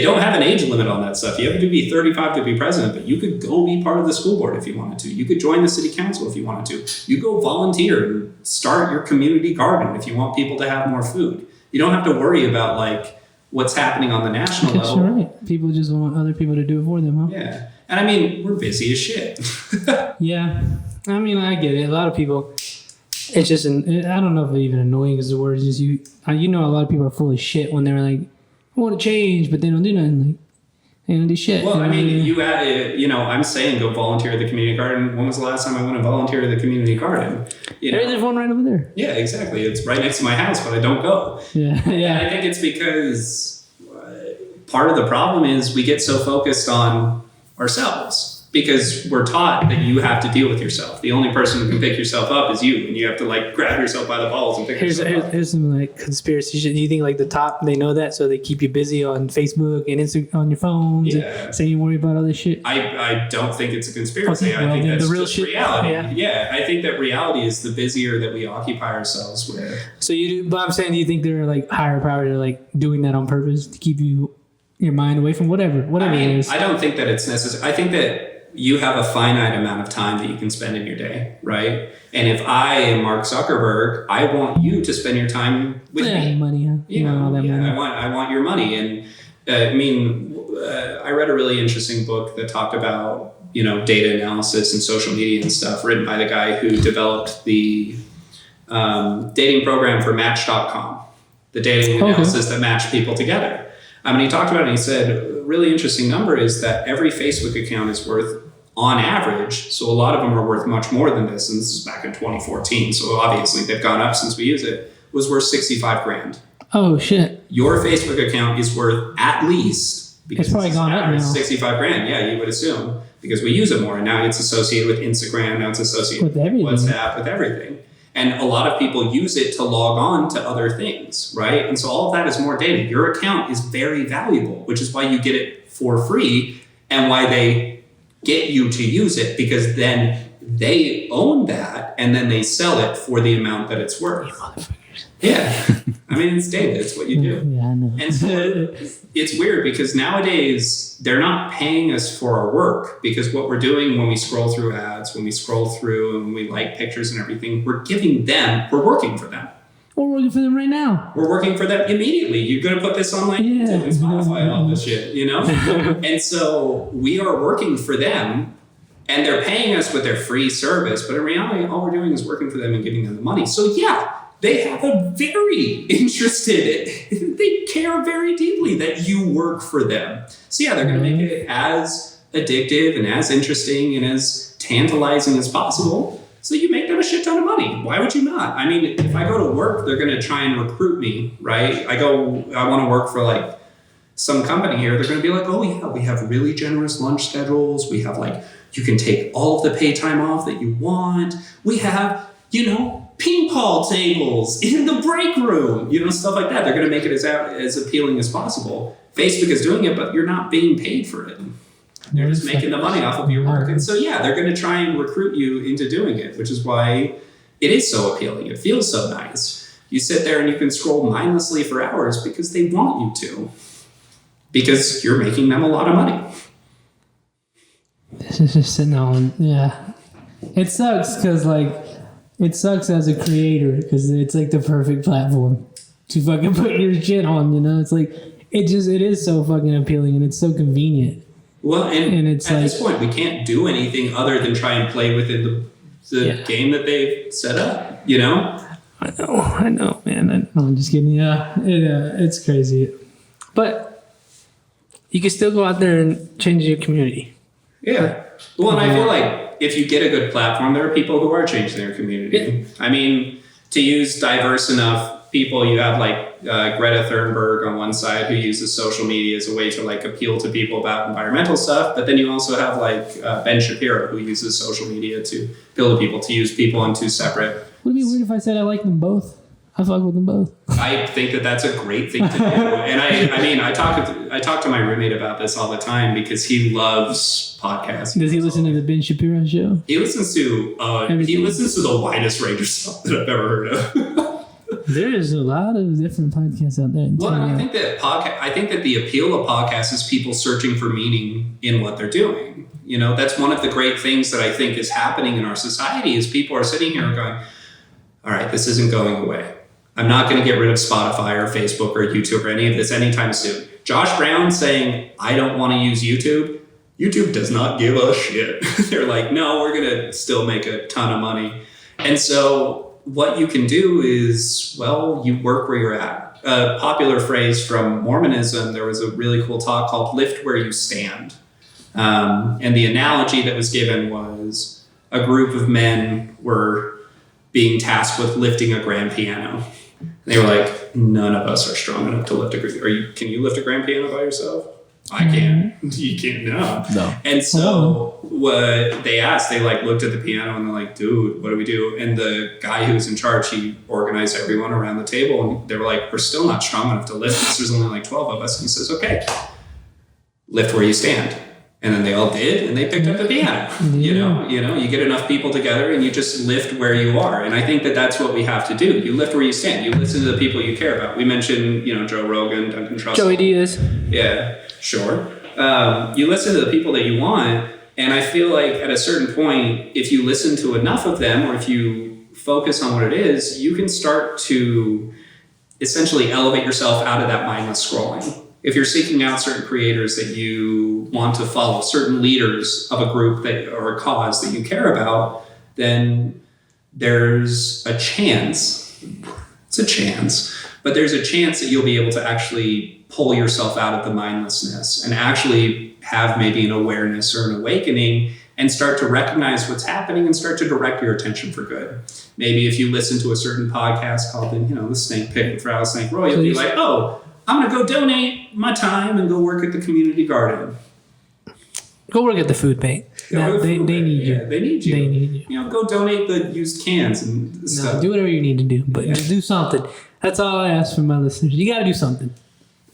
don't have an age limit on that stuff. You have to be 35 to be president, but you could go be part of the school board if you wanted to. You could join the city council if you wanted to. You go volunteer and start your community garden if you want people to have more food. You don't have to worry about like what's happening on the national level. You're right. People just want other people to do it for them, huh? Yeah. And we're busy as shit. Yeah. I get it. A lot of people, it's just, I don't know if even annoying is the word. It's just a lot of people are full of shit when they're like, I want to change, but they don't do nothing. Like, they don't do shit. Well, I'm saying go volunteer at the community garden. When was the last time I went to volunteer at the community garden? There's one right over there. Yeah, exactly. It's right next to my house, but I don't go. Yeah. And I think it's because part of the problem is we get so focused on ourselves because we're taught that you have to deal with yourself. The only person who can pick yourself up is you, and you have to like grab yourself by the balls and pick yourself up. Here's some like conspiracy shit. Do you think like the top, they know that, so they keep you busy on Facebook and Instagram on your phones, and so you worry about all this shit? I don't think it's a conspiracy. I think that's the real shit. Reality. Yeah, I think that reality is the busier that we occupy ourselves with. So but I'm saying, do you think there are like higher powers that are like doing that on purpose to keep your mind away from whatever it is? I don't think that it's necessary. I think that you have a finite amount of time that you can spend in your day, right? And if I am Mark Zuckerberg, I want you to spend your time with me. Money, huh? All that money. I want your money. And I read a really interesting book that talked about, data analysis and social media and stuff, written by the guy who developed the dating program for Match.com, the dating analysis that matched people together. And he talked about it and he said, a really interesting number is that every Facebook account is worth, on average, so a lot of them are worth much more than this, and this is back in 2014, so obviously they've gone up since we use it, was worth $65,000. Oh, shit. Your Facebook account is worth at least, because it's probably gone up now, $65,000, yeah, you would assume, because we use it more, and now it's associated with Instagram, now it's associated with WhatsApp, with everything. And a lot of people use it to log on to other things, right? And so all of that is more data. Your account is very valuable, which is why you get it for free and why they get you to use it, because then they own that and then they sell it for the amount that it's worth. You motherfuckers. Yeah. I mean, it's data. It's what you do. Yeah, I know. And so it's weird because nowadays they're not paying us for our work, because what we're doing when we scroll through ads, when we scroll through and we like pictures and everything, we're working for them. We're working for them right now. We're working for them immediately. You're going to put this on like YouTube and Spotify and all this shit, And so we are working for them and they're paying us with their free service. But in reality, all we're doing is working for them and giving them the money. So yeah, they have a very they care very deeply that you work for them. So yeah, they're going to make it as addictive and as interesting and as tantalizing as possible. So you make them a shit ton of money. Why would you not? I mean, if I go to work, they're going to try and recruit me, right? I want to work for like some company here. They're going to be like, oh yeah, we have really generous lunch schedules. We have like, you can take all of the pay time off that you want. We have, ping pong tables in the break room, stuff like that. They're going to make it as appealing as possible. Facebook is doing it, but you're not being paid for it. They're just making the money off of your work. And so, yeah, they're going to try and recruit you into doing it, which is why it is so appealing. It feels so nice. You sit there and you can scroll mindlessly for hours because they want you to, because you're making them a lot of money. This is just sitting on, yeah. It sucks because, it sucks as a creator because it's like the perfect platform to fucking put your shit on, It's like, it is so fucking appealing and it's so convenient. Well, and it's at this point, we can't do anything other than try and play within the game that they've set up, I know, man. I'm just kidding. Yeah, it's crazy. But you can still go out there and change your community. Yeah. Well, and I feel like if you get a good platform, there are people who are changing their community. Yeah. I mean, to use diverse enough people, you have Greta Thunberg on one side who uses social media as a way to appeal to people about environmental stuff, but then you also have Ben Shapiro who uses social media to appeal to people, to use people in two separate. Would it be weird if I said I like them both? I fuck with them both. I think that that's a great thing to do. And I talk to my roommate about this all the time because he loves podcasts. Does he listen to the Ben Shapiro show? He listens to the widest range of stuff that I've ever heard of. There's a lot of different podcasts out there. Well, and I think that the appeal of podcasts is people searching for meaning in what they're doing. That's one of the great things that I think is happening in our society is people are sitting here and going, all right, this isn't going away. I'm not going to get rid of Spotify or Facebook or YouTube or any of this anytime soon. Josh Brown saying, I don't want to use YouTube. YouTube does not give a shit. They're like, no, we're going to still make a ton of money. And so what you can do is, you work where you're at. A popular phrase from Mormonism, there was a really cool talk called lift where you stand. And the analogy that was given was a group of men were being tasked with lifting a grand piano. They were like, none of us are strong enough to lift can you lift a grand piano by yourself? I can't. You can't, no. And so what they asked, they looked at the piano and they're like, dude, what do we do? And the guy who was in charge, he organized everyone around the table and they were like, we're still not strong enough to lift this. There's only 12 of us. And he says, okay, lift where you stand. And then they all did, and they picked up the piano. You get enough people together, and you just lift where you are. And I think that that's what we have to do. You lift where you stand. You listen to the people you care about. We mentioned, Joe Rogan, Duncan Trussell. Joey Diaz. Yeah, sure. You listen to the people that you want, And I feel like at a certain point, if you listen to enough of them, or if you focus on what it is, you can start to essentially elevate yourself out of that mindless scrolling. If you're seeking out certain creators that you want to follow, certain leaders of a group that or a cause that you care about, then there's a chance, it's a chance, but there's a chance that you'll be able to actually pull yourself out of the mindlessness and actually have maybe an awareness or an awakening and start to recognize what's happening and start to direct your attention for good. Maybe if you listen to a certain podcast called, the Snake Pit with Rattle Snake Roy, you'll be like, oh, I'm going to go donate my time and go work at the community garden. Go work at the food bank. They need you. They need you. They need you. Go donate the used cans and stuff. No, do whatever you need to do, but just do something. That's all I ask from my listeners. You got to do something.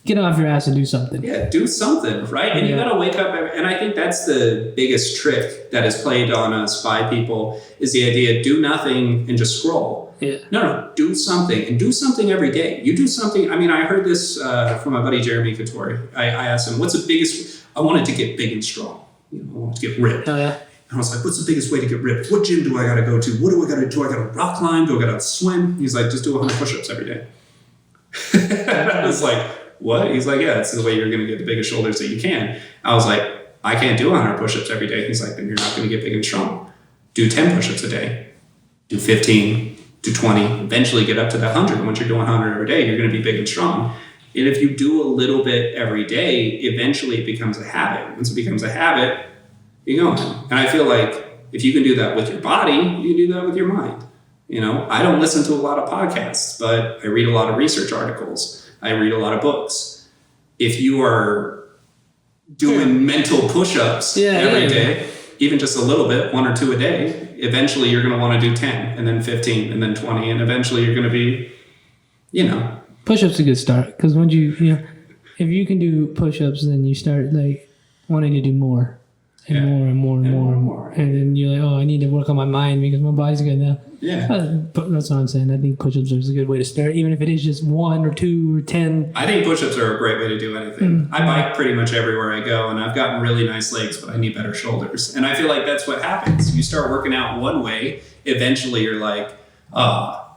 Get off your ass and do something. Yeah, do something, right? And you got to wake up. And I think that's the biggest trick that is played on us by people is the idea, do nothing and just scroll. Yeah. No, do something and do something every day. You do something. I mean, I heard this from my buddy Jeremy Couture. I asked him, what's the biggest, I wanted to get big and strong. I wanted to get ripped. Oh, yeah. And I was like, what's the biggest way to get ripped? What gym do I got to go to? What do I got to do? I got to rock climb? Do I got to swim? He's like, just do 100 push-ups every day. And I was like, what? He's like, yeah, that's the way you're going to get the biggest shoulders that you can. I was like, I can't do 100 push-ups every day. He's like, then you're not going to get big and strong. Do 10 push-ups a day. Do 15, do 20, eventually get up to that 100. Once you're doing 100 every day, you're going to be big and strong. And if you do a little bit every day, eventually it becomes a habit. Once it becomes a habit, you go. And I feel like if you can do that with your body, you can do that with your mind. I don't listen to a lot of podcasts, but I read a lot of research articles. I read a lot of books. If you are doing mental push-ups every day, even just a little bit, 1 or 2 a day, eventually you're going to want to do 10 and then 15 and then 20. And eventually you're going to be, Push-ups a good start. Because once if you can do push-ups, then you start like wanting to do more and more and more and more and more. And then you're like, oh, I need to work on my mind because my body's good now. Yeah. But that's what I'm saying. I think push-ups is a good way to start, even if it is just 1 or 2 or 10. I think push-ups are a great way to do anything. I bike pretty much everywhere I go, and I've gotten really nice legs, but I need better shoulders. And I feel like that's what happens. You start working out one way, eventually you're like,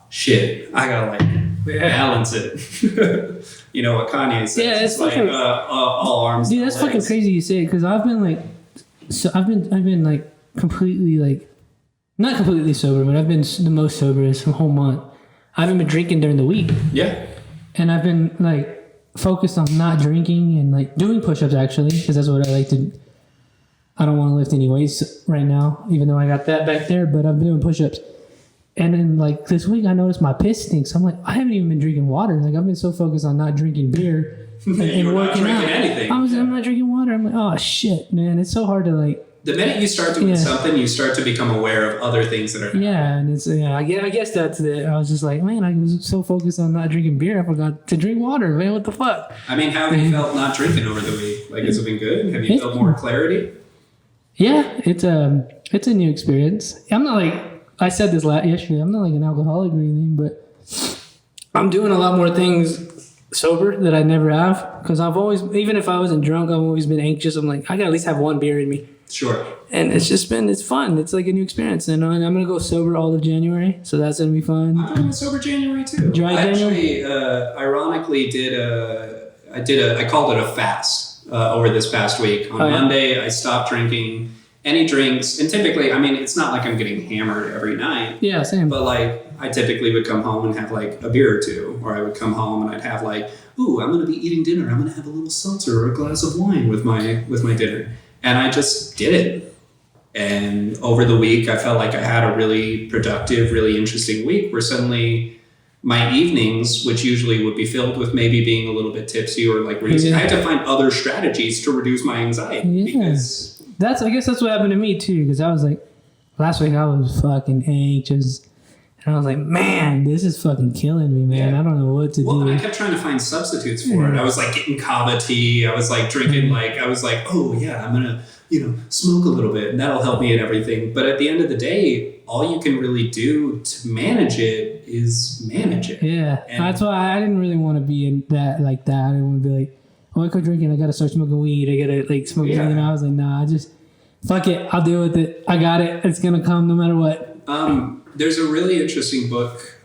shit, I gotta balance it. You know what Kanye says? Yeah, it's like all arms. Dude, that's fucking crazy you say it, because I've been like, I've been like completely like, not completely sober, but I've been the most sober this whole month. I haven't been drinking during the week. Yeah. And I've been like focused on not drinking and like doing push-ups actually, because that's what I like to. I don't want to lift any weights right now, even though I got that back there, but I've been doing push-ups. And then like this week I noticed my piss stinks. I'm like, I haven't even been drinking water. Like I've been so focused on not drinking beer and working out. Anything. I'm not drinking water. I'm like, oh shit, man. It's so hard to like. The minute you start doing something, you start to become aware of other things that are happening. Yeah, and it's I guess that's it. I was just like, man, I was so focused on not drinking beer, I forgot to drink water. Man, what the fuck? I mean, how have you felt not drinking over the week? Like, has it been good? Have you felt more clarity? Yeah, it's a new experience. I'm not like I said this yesterday. I'm not like an alcoholic or anything, but I'm doing a lot more things sober that I never have, because I've always, even if I wasn't drunk, I've always been anxious. I'm like, I gotta at least have 1 beer in me. Sure. And it's fun. It's like a new experience. And I'm going to go sober all of January. So that's going to be fun. I'm going sober January too. Dry I January? actually, ironically, I called it a fast over this past week. On Monday, I stopped drinking any drinks. And typically, I mean, it's not like I'm getting hammered every night. Yeah, same. But like, I typically would come home and have like a beer or 2. Or I would come home and I'd have like, ooh, I'm going to be eating dinner. I'm going to have a little seltzer or a glass of wine with my dinner. And I just did it. And over the week, I felt like I had a really productive, really interesting week where suddenly my evenings, which usually would be filled with maybe being a little bit tipsy or like I had to find other strategies to reduce my anxiety. Because I guess that's what happened to me too. Because I was like, last week I was fucking anxious. And I was like, man, this is fucking killing me, man. Yeah. I don't know what to do. Well, I kept trying to find substitutes for it. I was like getting kava tea. I was like drinking I was like, oh yeah, I'm going to, smoke a little bit and that'll help me and everything. But at the end of the day, all you can really do to manage it is manage it. Yeah. And that's why I didn't really want to be in that like that. I didn't want to be like, oh, I quit drinking. I got to start smoking weed. I got to like smoke something. I was like, nah, Fuck it, I'll deal with it. I got it. It's gonna come no matter what. There's a really interesting book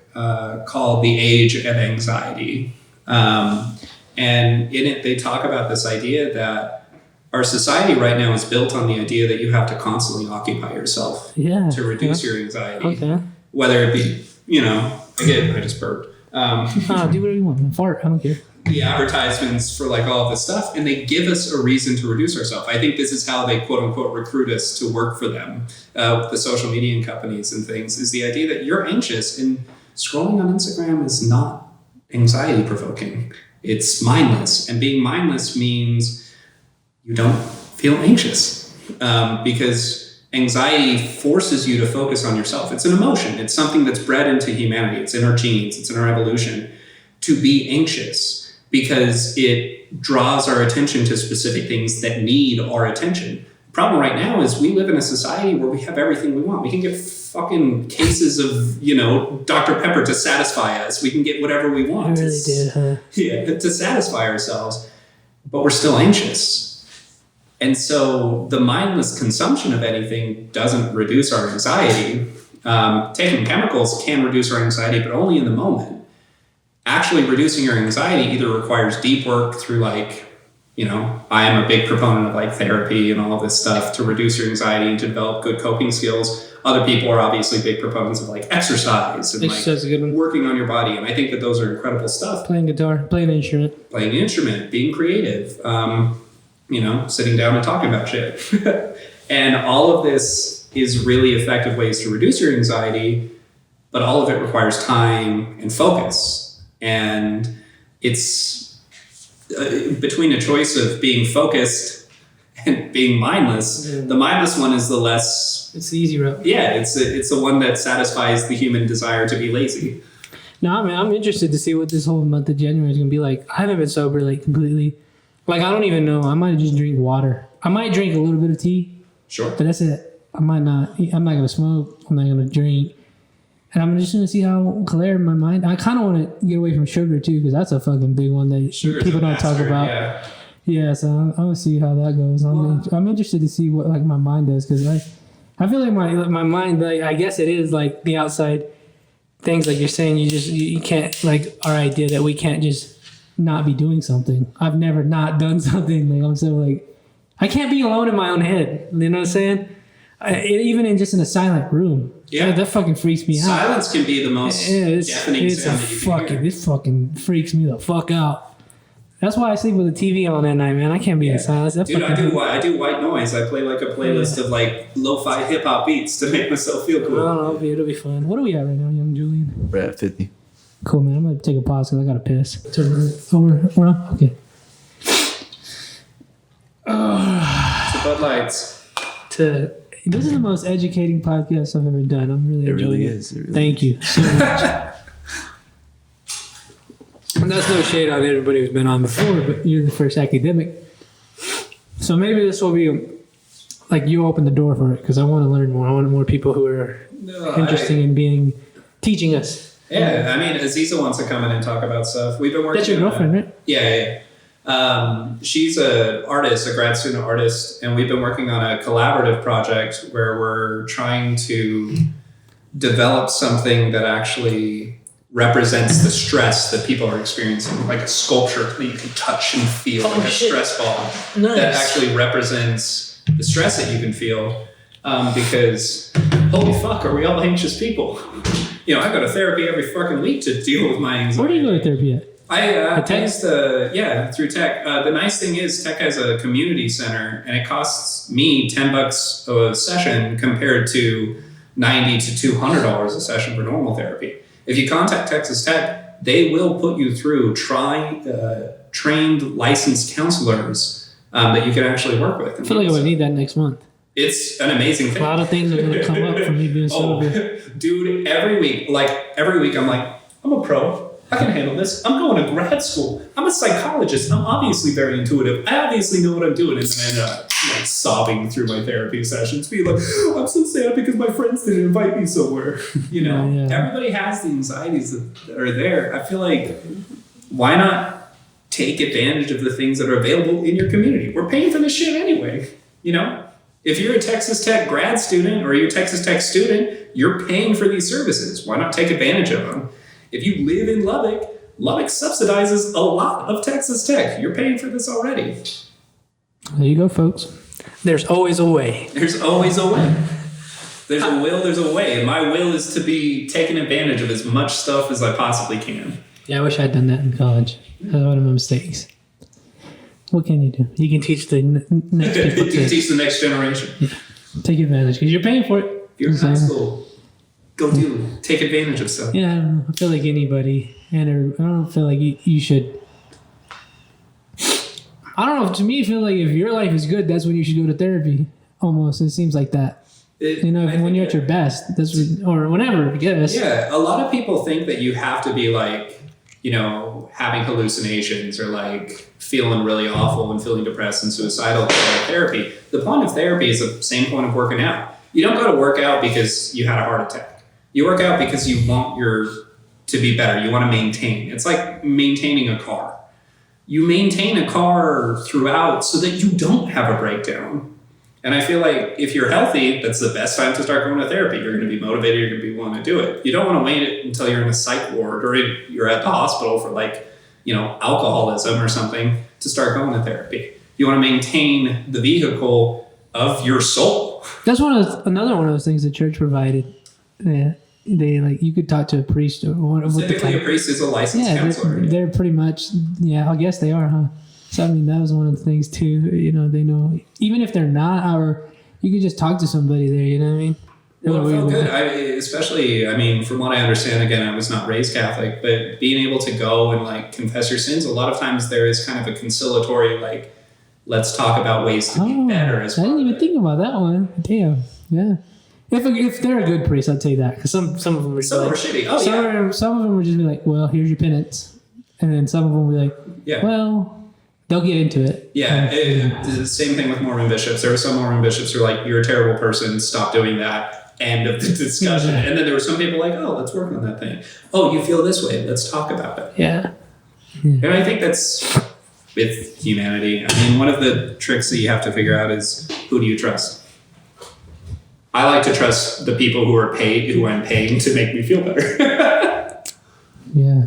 called The Age of Anxiety. And in it, they talk about this idea that our society right now is built on the idea that you have to constantly occupy yourself to reduce your anxiety. Okay. Whether it be, I just burped. Do whatever you want. Fart, I don't care. The advertisements for like all of this stuff, and they give us a reason to reduce ourselves. I think this is how they quote unquote recruit us to work for them, the social media companies and things, is the idea that you're anxious, and scrolling on Instagram is not anxiety provoking. It's mindless, and being mindless means you don't feel anxious because anxiety forces you to focus on yourself. It's an emotion. It's something that's bred into humanity. It's in our genes. It's in our evolution to be anxious, because it draws our attention to specific things that need our attention. The problem right now is we live in a society where we have everything we want. We can get fucking cases of, Dr. Pepper to satisfy us. We can get whatever we want. I really did, huh? Yeah, to satisfy ourselves, but we're still anxious. And so the mindless consumption of anything doesn't reduce our anxiety. Taking chemicals can reduce our anxiety, but only in the moment. Actually reducing your anxiety either requires deep work through I am a big proponent of like therapy and all of this stuff to reduce your anxiety and to develop good coping skills. Other people are obviously big proponents of like exercise and Exercise is a good one. Working on your body. And I think that those are incredible stuff. Playing guitar, playing an instrument. Playing an instrument, being creative, sitting down and talking about shit. And all of this is really effective ways to reduce your anxiety, but all of it requires time and focus. And it's between a choice of being focused and being mindless. Yeah. The mindless one is the less... It's the easy route. Yeah, it's the one that satisfies the human desire to be lazy. No, I mean, I'm interested to see what this whole month of January is going to be like. I haven't been sober completely. I don't even know. I might just drink water. I might drink a little bit of tea. Sure. But that's it. I might not. I'm not going to smoke. I'm not going to drink. And I'm just going to see how clear my mind... I kind of want to get away from sugar, too, because that's a fucking big one that people don't talk about. Yeah, so I'm going to see how that goes. I'm interested to see what my mind does, because I feel like my mind, I guess it is like the outside things, like you're saying, you can't, our idea that we can't just not be doing something. I've never not done something. I'm so I can't be alone in my own head. You know what I'm saying? Even in a silent room. Yeah, that fucking freaks me out. Silence can be the most deafening sound that you can hear. It fucking freaks me the fuck out. That's why I sleep with the TV on at night, man. I can't be in silence. Dude, I do white noise. I play a playlist of lo-fi hip hop beats to make myself feel cool. I don't know, it'll be fun. What are we at right now, young Julian? We're at 50. Cool, man. I'm gonna take a pause because I gotta piss. Turn over. We're on? Okay. So Bud Lights. This is the most educating podcast I've ever done. I'm really enjoying it. It really Thank you so much. And that's no shade on everybody who's been on before, but you're the first academic. So maybe this will be you open the door for it, because I want to learn more. I want more people who are interested in teaching us. Yeah, I mean, Aziza wants to come in and talk about stuff. We've been working. That's your girlfriend, right? Yeah. She's a grad student artist, and we've been working on a collaborative project where we're trying to develop something that actually represents the stress that people are experiencing, like a sculpture that you can touch and feel, a stress ball that actually represents the stress that you can feel. Because holy fuck, are we all anxious people? I go to therapy every fucking week to deal with my anxiety. Where do you go to therapy at? Through Tech. The nice thing is Tech has a community center, and it costs me $10 a session compared to $90 to $200 a session for normal therapy. If you contact Texas Tech, they will put you through trained licensed counselors that you can actually work with. I feel like I would need that next month. It's an amazing thing. A lot of things are going to come up for me being sober. Dude, every week I'm like, I'm a pro. I can handle this. I'm going to grad school. I'm a psychologist. I'm obviously very intuitive. I obviously know what I'm doing. And then sobbing through my therapy sessions, being like, oh, I'm so sad because my friends didn't invite me somewhere. Everybody has the anxieties that are there. I feel like, why not take advantage of the things that are available in your community? We're paying for this shit anyway, If you're a Texas Tech grad student or you're a Texas Tech student, you're paying for these services. Why not take advantage of them? If you live in Lubbock, Lubbock subsidizes a lot of Texas Tech. You're paying for this already. There you go, folks. There's always a way. There's always a way. There's a will, there's a way. And my will is to be taking advantage of as much stuff as I possibly can. Yeah, I wish I'd done that in college. That was one of my mistakes. What can you do? You can teach the next people You can teach the next generation. Yeah, take advantage because you're paying for it. If you're in high school, go take advantage of stuff. Yeah, I don't know. I feel like anybody, and I don't feel like you should. I don't know. To me, I feel like if your life is good, that's when you should go to therapy. Almost, it seems like that. When you're at your best, that's or whenever, I guess. Yeah, a lot of people think that you have to be like, having hallucinations or like feeling really awful and feeling depressed and suicidal to go to therapy. The point of therapy is the same point of working out. You don't go to work out because you had a heart attack. You work out because you want to be better. You want to maintain. It's like maintaining a car. You maintain a car throughout so that you don't have a breakdown. And I feel like if you're healthy, that's the best time to start going to therapy. You're going to be motivated. You're going to be willing to do it. You don't want to wait until you're in a psych ward or you're at the hospital for alcoholism or something to start going to therapy. You want to maintain the vehicle of your soul. That's another one of those things the church provided. Yeah, they you could talk to a priest or typically a priest is a licensed counselor. They're pretty much I guess they are, huh? So I mean that was one of the things too. They know even if they're not, or you could just talk to somebody there. You know what I mean? Well, it felt good. From what I understand, again, I was not raised Catholic, but being able to go and confess your sins, a lot of times there is kind of a conciliatory, let's talk about ways to be better. I didn't even think about that one. Damn. Yeah. If they're a good priest, I'll tell you that. Because some of them are shitty. Oh, some of them would just be like, well, here's your penance. And then some of them will be like, well, they'll get into it. Yeah. It's the same thing with Mormon bishops. There were some Mormon bishops who were like, you're a terrible person. Stop doing that. End of the discussion. Yeah. And then there were some people like, oh, let's work on that thing. Oh, you feel this way. Let's talk about it. Yeah. And I think that's with humanity. One of the tricks that you have to figure out is who do you trust? I like to trust the people who I'm paying to make me feel better. Yeah.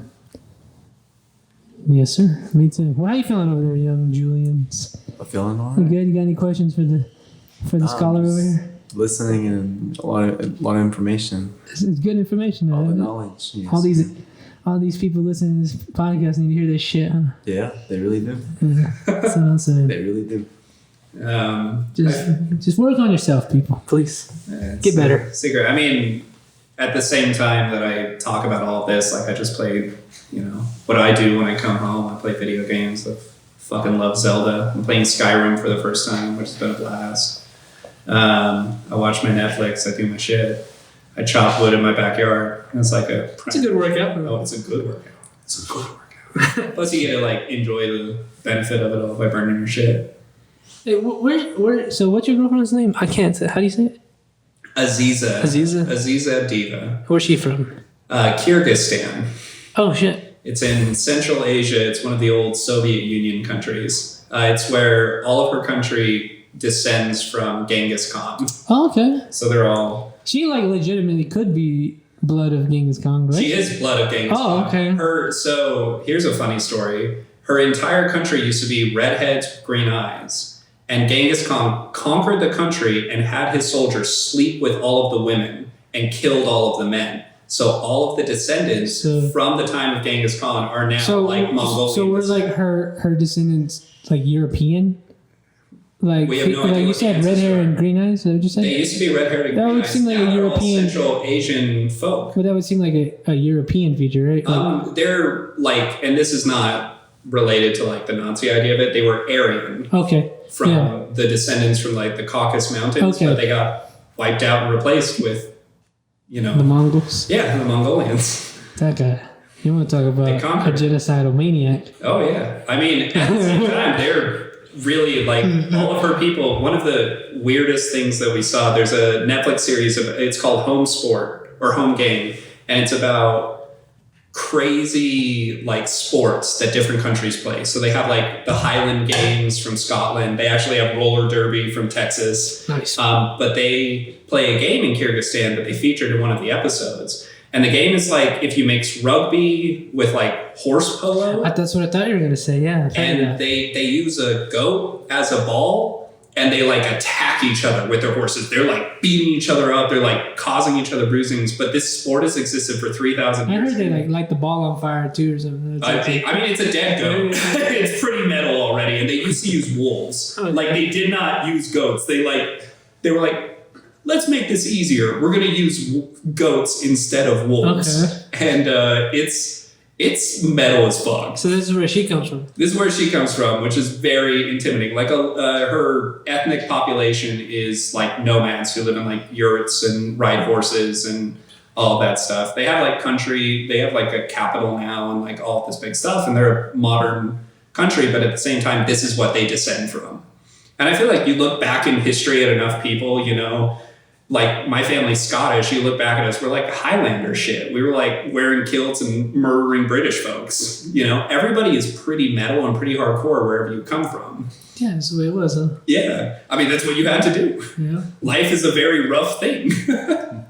Yes, sir. Me too. Well, how you feeling over there, young Julians? I'm feeling all right. You good? You got any questions for the scholar over here? Listening and a lot of information. It's good information. All the knowledge. Yes. All these people listening to this podcast need to hear this shit, huh? Yeah, they really do. That's what I'm saying. They really do. Just work on yourself, people. Please get better. Secret. At the same time that I talk about all of this, I just played, what I do when I come home. I play video games. I fucking love Zelda. I'm playing Skyrim for the first time, which has been a blast. I watch my Netflix. I do my shit. I chop wood in my backyard. It's it's a good workout. Oh, it's a good workout. It's a good workout. Plus, you get to enjoy the benefit of it all by burning your shit. Hey, where? So, what's your girlfriend's name? I can't say. How do you say it? Aziza. Aziza Diva. Where's she from? Kyrgyzstan. Oh shit. It's in Central Asia. It's one of the old Soviet Union countries. It's where all of her country descends from Genghis Khan. Oh, okay. So they're all... She legitimately could be blood of Genghis Khan, right? She is blood of Genghis Khan. Oh, okay. So here's a funny story. Her entire country used to be redheads, green eyes. And Genghis Khan conquered the country and had his soldiers sleep with all of the women and killed all of the men. So all of the descendants from the time of Genghis Khan are now Mongolian. So were her descendants European? We have no idea you said red hair and green eyes. Is that what you said? They used to be red hair and green eyes. That would seem like a European Central Asian folk. But that would seem like a European feature, right? They're and this is not related to the Nazi idea of it. They were Aryan. Okay. From the descendants from the Caucasus Mountains, but they got wiped out and replaced with, the Mongols. Yeah, the Mongolians. That guy. You want to talk about a genocidal maniac? Oh yeah. At the same time, they're really all of her people. One of the weirdest things that we saw, there's a Netflix series it's called Home Sport or Home Game, and it's about crazy like sports that different countries play. So they have like the Highland Games from Scotland. They actually have roller derby from Texas. Nice. But they play a game in Kyrgyzstan that they featured in one of the episodes. And the game is like if you mix rugby with like horse polo. That's what I thought you were gonna say. Yeah. And they use a goat as a ball. And they like attack each other with their horses. They're like beating each other up. They're like causing each other bruisings. But this sport has existed for 3,000 I years. heard they like light the ball on fire too or something. I mean, it's a dead goat. It's pretty metal already. And they used to use wolves. Okay. Like they did not use goats. They were like, let's make this easier. We're gonna use goats instead of wolves. Okay. And it's metal as fuck. So this is where she comes from. This is where she comes from, which is very intimidating. Like her ethnic population is like nomads who live in like yurts and ride horses and all that stuff. They have like country, they have like a capital now and like all this big stuff, and they're a modern country, but at the same time, this is what they descend from. And I feel like you look back in history at enough people, you know, like my family's Scottish, you look back at us, we're like Highlander shit. We were like wearing kilts and murdering British folks. You know, everybody is pretty metal and pretty hardcore wherever you come from. Yeah, that's the way it was, huh? Yeah. I mean, that's what you had to do. Yeah. Life is a very rough thing. I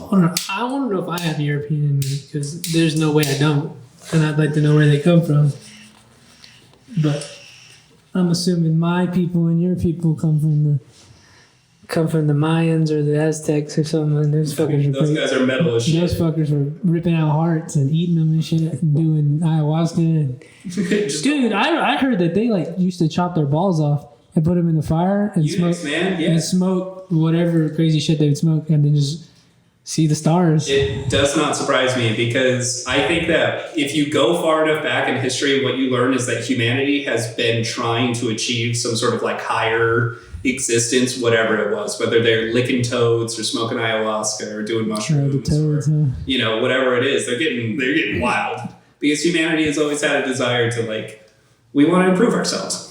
want to know if I have European in me because there's no way I don't, and I'd like to know where they come from. But I'm assuming my people and your people come from the Mayans or the Aztecs or something. And those Those guys are metal as shit. Those fuckers were ripping out hearts and eating them and shit and doing ayahuasca. And, dude, I heard that they like used to chop their balls off and put them in the fire and Unix, man. Yeah. and smoke whatever crazy shit they would smoke and then just see the stars. It does not surprise me because I think that if you go far enough back in history, what you learn is that humanity has been trying to achieve some sort of like higher existence, whatever it was, whether they're licking toads or smoking ayahuasca or doing mushrooms, the toads, or, you know, whatever it is, they're getting wild because humanity has always had a desire to like, we want to improve ourselves.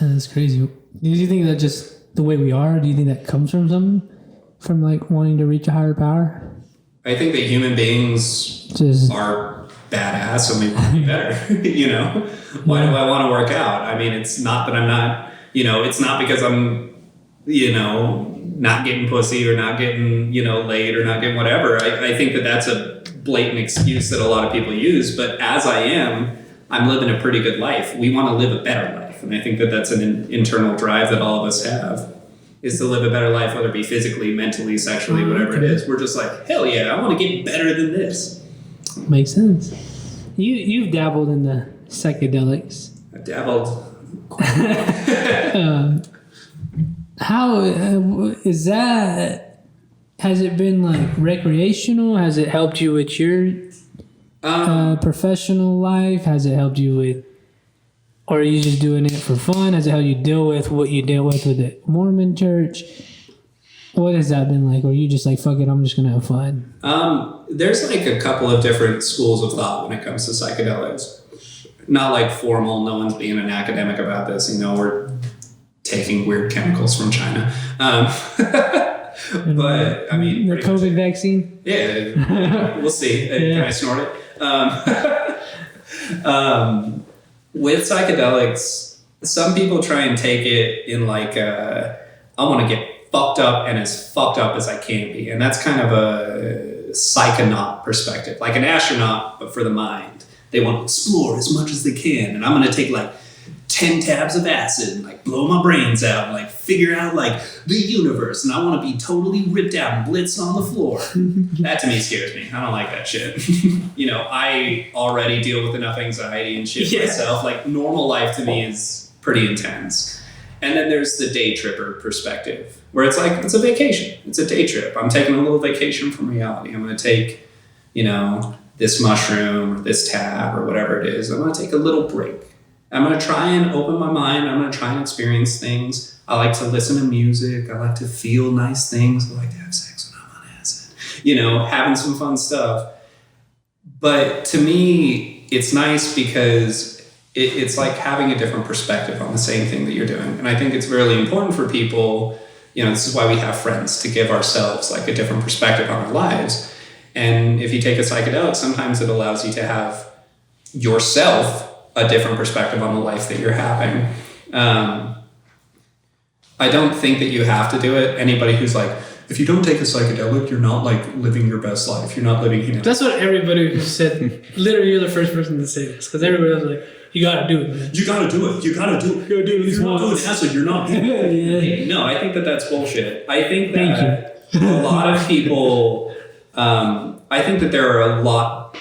That's crazy. Do you think that just the way we are? Do you think that comes from something? From like wanting to reach a higher power? I think that human beings Just are badass and we want to be better. You know, why do I want to work out? I mean, it's not that I'm not, you know, it's not because I'm, you know, not getting pussy or not getting, you know, laid or not getting whatever. I think that that's a blatant excuse that a lot of people use. But as I am, I'm living a pretty good life. We want to live a better life. And I think that that's an internal drive that all of us have, is to live a better life, whether it be physically, mentally, sexually, whatever it is. We're just like, hell yeah, I want to get better than this. makes sense. You've dabbled in the psychedelics. I dabbled. How is that? Has it been like recreational? Has it helped you with your professional life? Has it helped you with, or are you just doing it for fun? Has it helped you deal with what you deal with the Mormon church? What has that been like? Or are you just like, fuck it, I'm just gonna have fun? There's like a couple of different schools of thought when it comes to psychedelics. Not like formal, no one's being an academic about this, you know, we're taking weird chemicals from China. But I mean, the COVID vaccine? Yeah, we'll see. Can I snort it? With psychedelics, some people try and take it in like, I want to get fucked up and as fucked up as I can be. And that's kind of a psychonaut perspective, like an astronaut, but for the mind. They want to explore as much as they can. And I'm going to take like 10 tabs of acid and like blow my brains out and like figure out like the universe. And I want to be totally ripped out and blitzed on the floor. That to me scares me. I don't like that shit. You know, I already deal with enough anxiety and shit myself. Like normal life to me is pretty intense. And then there's the day tripper perspective where it's like, it's a vacation. It's a day trip. I'm taking a little vacation from reality. I'm going to take, you know, this mushroom or this tab or whatever it is. I'm going to take a little break. I'm going to try and open my mind. I'm going to try and experience things. I like to listen to music. I like to feel nice things. I like to have sex when I'm on acid. You know, having some fun stuff. But to me, it's nice because it's like having a different perspective on the same thing that you're doing. And I think it's really important for people, you know, this is why we have friends, to give ourselves like a different perspective on our lives. And if you take a psychedelic, sometimes it allows you to have yourself a different perspective on the life that you're having. I don't think that you have to do it. Anybody who's like, if you don't take a psychedelic, you're not like living your best life. You're not living, you know. That's what everybody who said. Literally, you're the first person to say this because everybody was like, "You gotta do it, man. You gotta do it. You gotta do it. You gotta do it. If you're not doing acid, you're not doing it." Yeah. No, I think that that's bullshit. I think that a lot of people, I think that there are a lot,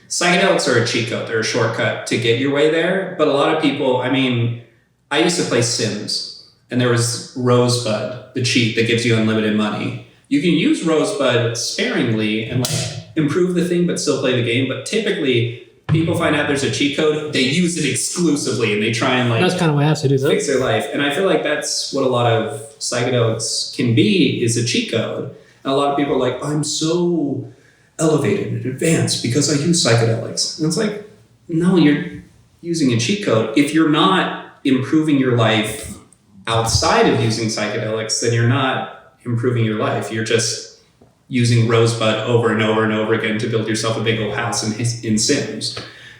psychedelics are a cheat code. They're a shortcut to get your way there. But a lot of people, I mean, I used to play Sims. And there was Rosebud, the cheat that gives you unlimited money. You can use Rosebud sparingly and like improve the thing, but still play the game. But typically, people find out there's a cheat code, they use it exclusively, and they try and like That's kind of what acid is. fix their life. And I feel like that's what a lot of psychedelics can be, is a cheat code. And a lot of people are like, I'm so elevated and advanced because I use psychedelics. And it's like, no, you're using a cheat code. If you're not improving your life outside of using psychedelics, then you're not improving your life. You're just using Rosebud over and over and over again to build yourself a big old house in Sims.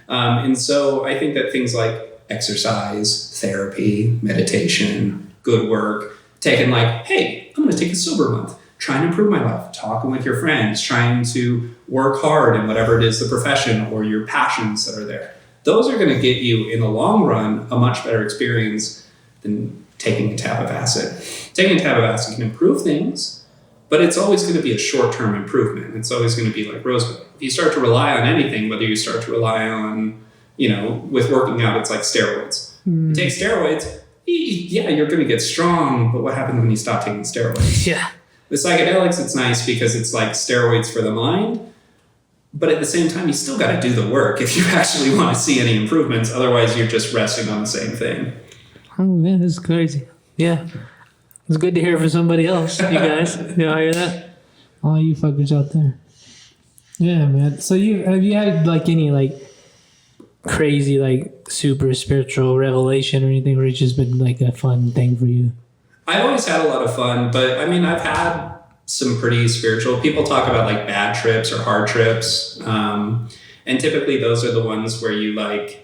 And so I think that things like exercise, therapy, meditation, good work, taking like, hey, I'm going to take a sober month, trying to improve my life, talking with your friends, trying to work hard in whatever it is, the profession or your passions that are there. Those are going to get you, in the long run, a much better experience than taking a tab of acid. Taking a tab of acid can improve things, but it's always going to be a short-term improvement. It's always going to be like Rosebud. If you start to rely on anything, whether you start to rely on, you know, with working out, it's like steroids. You take steroids, yeah, you're going to get strong, but what happens when you stop taking steroids? Yeah. With psychedelics, it's nice because it's like steroids for the mind, but at the same time, you still got to do the work if you actually want to see any improvements. Otherwise, you're just resting on the same thing. Oh man, this is crazy. Yeah. It's good to hear from somebody else, you guys. You all hear that? All you fuckers out there. Yeah, man. So have you had like any like crazy like super spiritual revelation or anything, or it's just been like a fun thing for you? I've always had a lot of fun, but I mean, I've had some pretty spiritual. People talk about like bad trips or hard trips. And typically those are the ones where you like,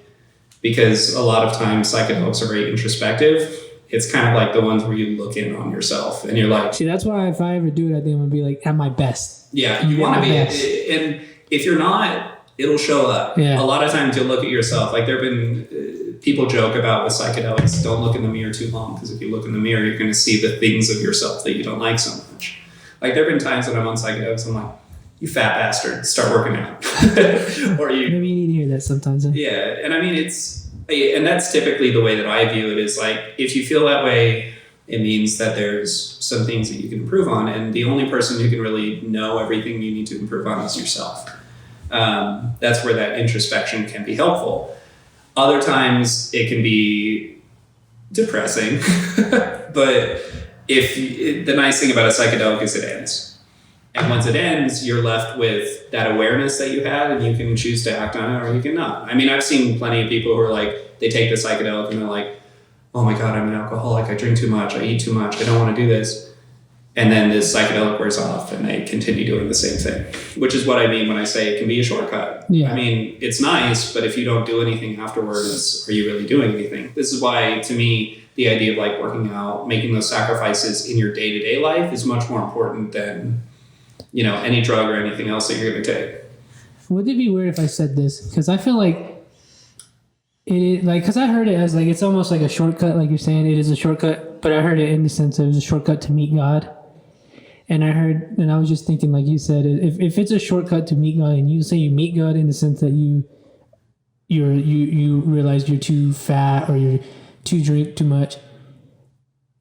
because a lot of times psychedelics are very introspective. It's kind of like the ones where you look in on yourself and you're like... See, that's why if I ever do it, I think I'm going to be like at my best. Yeah, you want to be... And if you're not, it'll show up. Yeah. A lot of times you'll look at yourself. Like there have been... people joke about with psychedelics, don't look in the mirror too long, because if you look in the mirror, you're going to see the things of yourself that you don't like so much. Like there have been times when I'm on psychedelics, I'm like, you fat bastard, start working out. Or you... Maybe you need to hear that sometimes. Huh? Yeah, and I mean, and that's typically the way that I view it, is like, if you feel that way, it means that there's some things that you can improve on, and the only person who can really know everything you need to improve on is yourself. That's where that introspection can be helpful. Other times it can be depressing, but the nice thing about a psychedelic is it ends. And once it ends, you're left with that awareness that you had, and you can choose to act on it or you can not. I mean, I've seen plenty of people who are like, they take the psychedelic and they're like, oh my God, I'm an alcoholic. I drink too much. I eat too much. I don't want to do this. And then this psychedelic wears off and they continue doing the same thing, which is what I mean when I say it can be a shortcut. Yeah. I mean, it's nice, but if you don't do anything afterwards, are you really doing anything? This is why, to me, the idea of like working out, making those sacrifices in your day-to-day life is much more important than, you know, any drug or anything else that you're going to take. Would it be weird if I said this? Because I feel like it is like, because I heard it as like, it's almost like a shortcut, like you're saying it is a shortcut, but I heard it in the sense that it was a shortcut to meet God. And I was just thinking, like you said, if it's a shortcut to meet God, and you say you meet God in the sense that you realize you're too fat or you drink too much,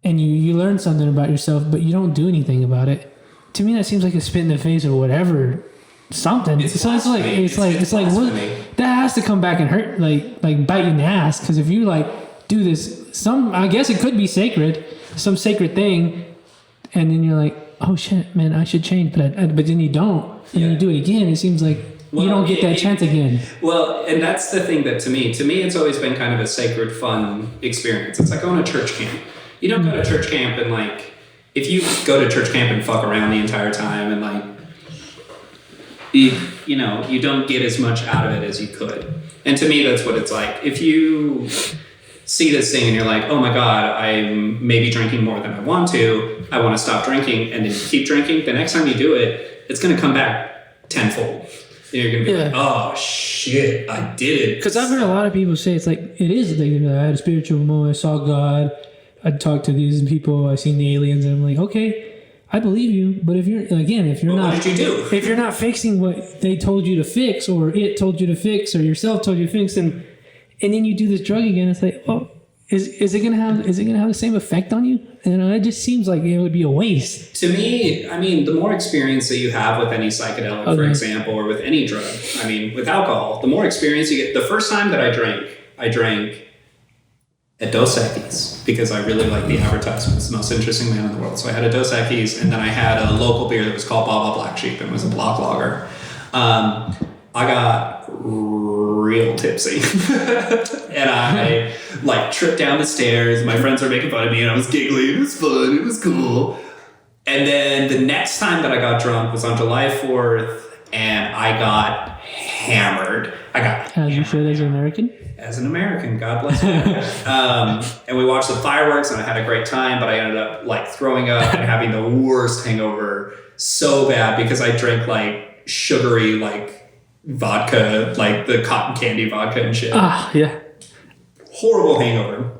and you learn something about yourself, but you don't do anything about it. To me, that seems like a spit in the face or whatever, something. It's like what, that has to come back and hurt, like bite you in the ass. Because if you like do this, I guess it could be sacred, some sacred thing, and then you're like, oh shit, man, I should change, but then you don't, and then you do it again. It seems like you don't get that chance again. Well, and that's the thing that to me, it's always been kind of a sacred, fun experience. It's like going to church camp. You don't go to church camp and like, if you go to church camp and fuck around the entire time and like you don't get as much out of it as you could. And to me, that's what it's like. If you see this thing and you're like, oh my God, I'm maybe drinking more than I want to, I want to stop drinking, and then you keep drinking, the next time you do it, it's going to come back tenfold. You're going to be like, oh shit, I did it. Because I've heard a lot of people say it's like, it is. Like, I had a spiritual moment, I saw God, I talked to these people, I seen the aliens, and I'm like, okay, I believe you. But if you're not, what did you do? If you're not fixing what they told you to fix, or it told you to fix, or yourself told you to fix, and then you do this drug again, it's like, oh, is it gonna have the same effect on you? And it just seems like it would be a waste. To me, I mean, the more experience that you have with any psychedelic, for example, or with any drug, I mean, with alcohol, the more experience you get. The first time that I drank at Dos Equis because I really liked the advertisement. It's the most interesting man in the world. So I had a Dos Equis, and then I had a local beer that was called Baba Black Sheep, and it was a block lager. I got real tipsy and I tripped down the stairs. My friends were making fun of me and I was giggling. It was fun. It was cool. And then the next time that I got drunk was on July 4th, and I got hammered. As you should, as an American. As an American, God bless you. And we watched the fireworks, and I had a great time, but I ended up throwing up and having the worst hangover so bad because I drank sugary vodka, the cotton candy vodka and shit. Ah, yeah. Horrible hangover.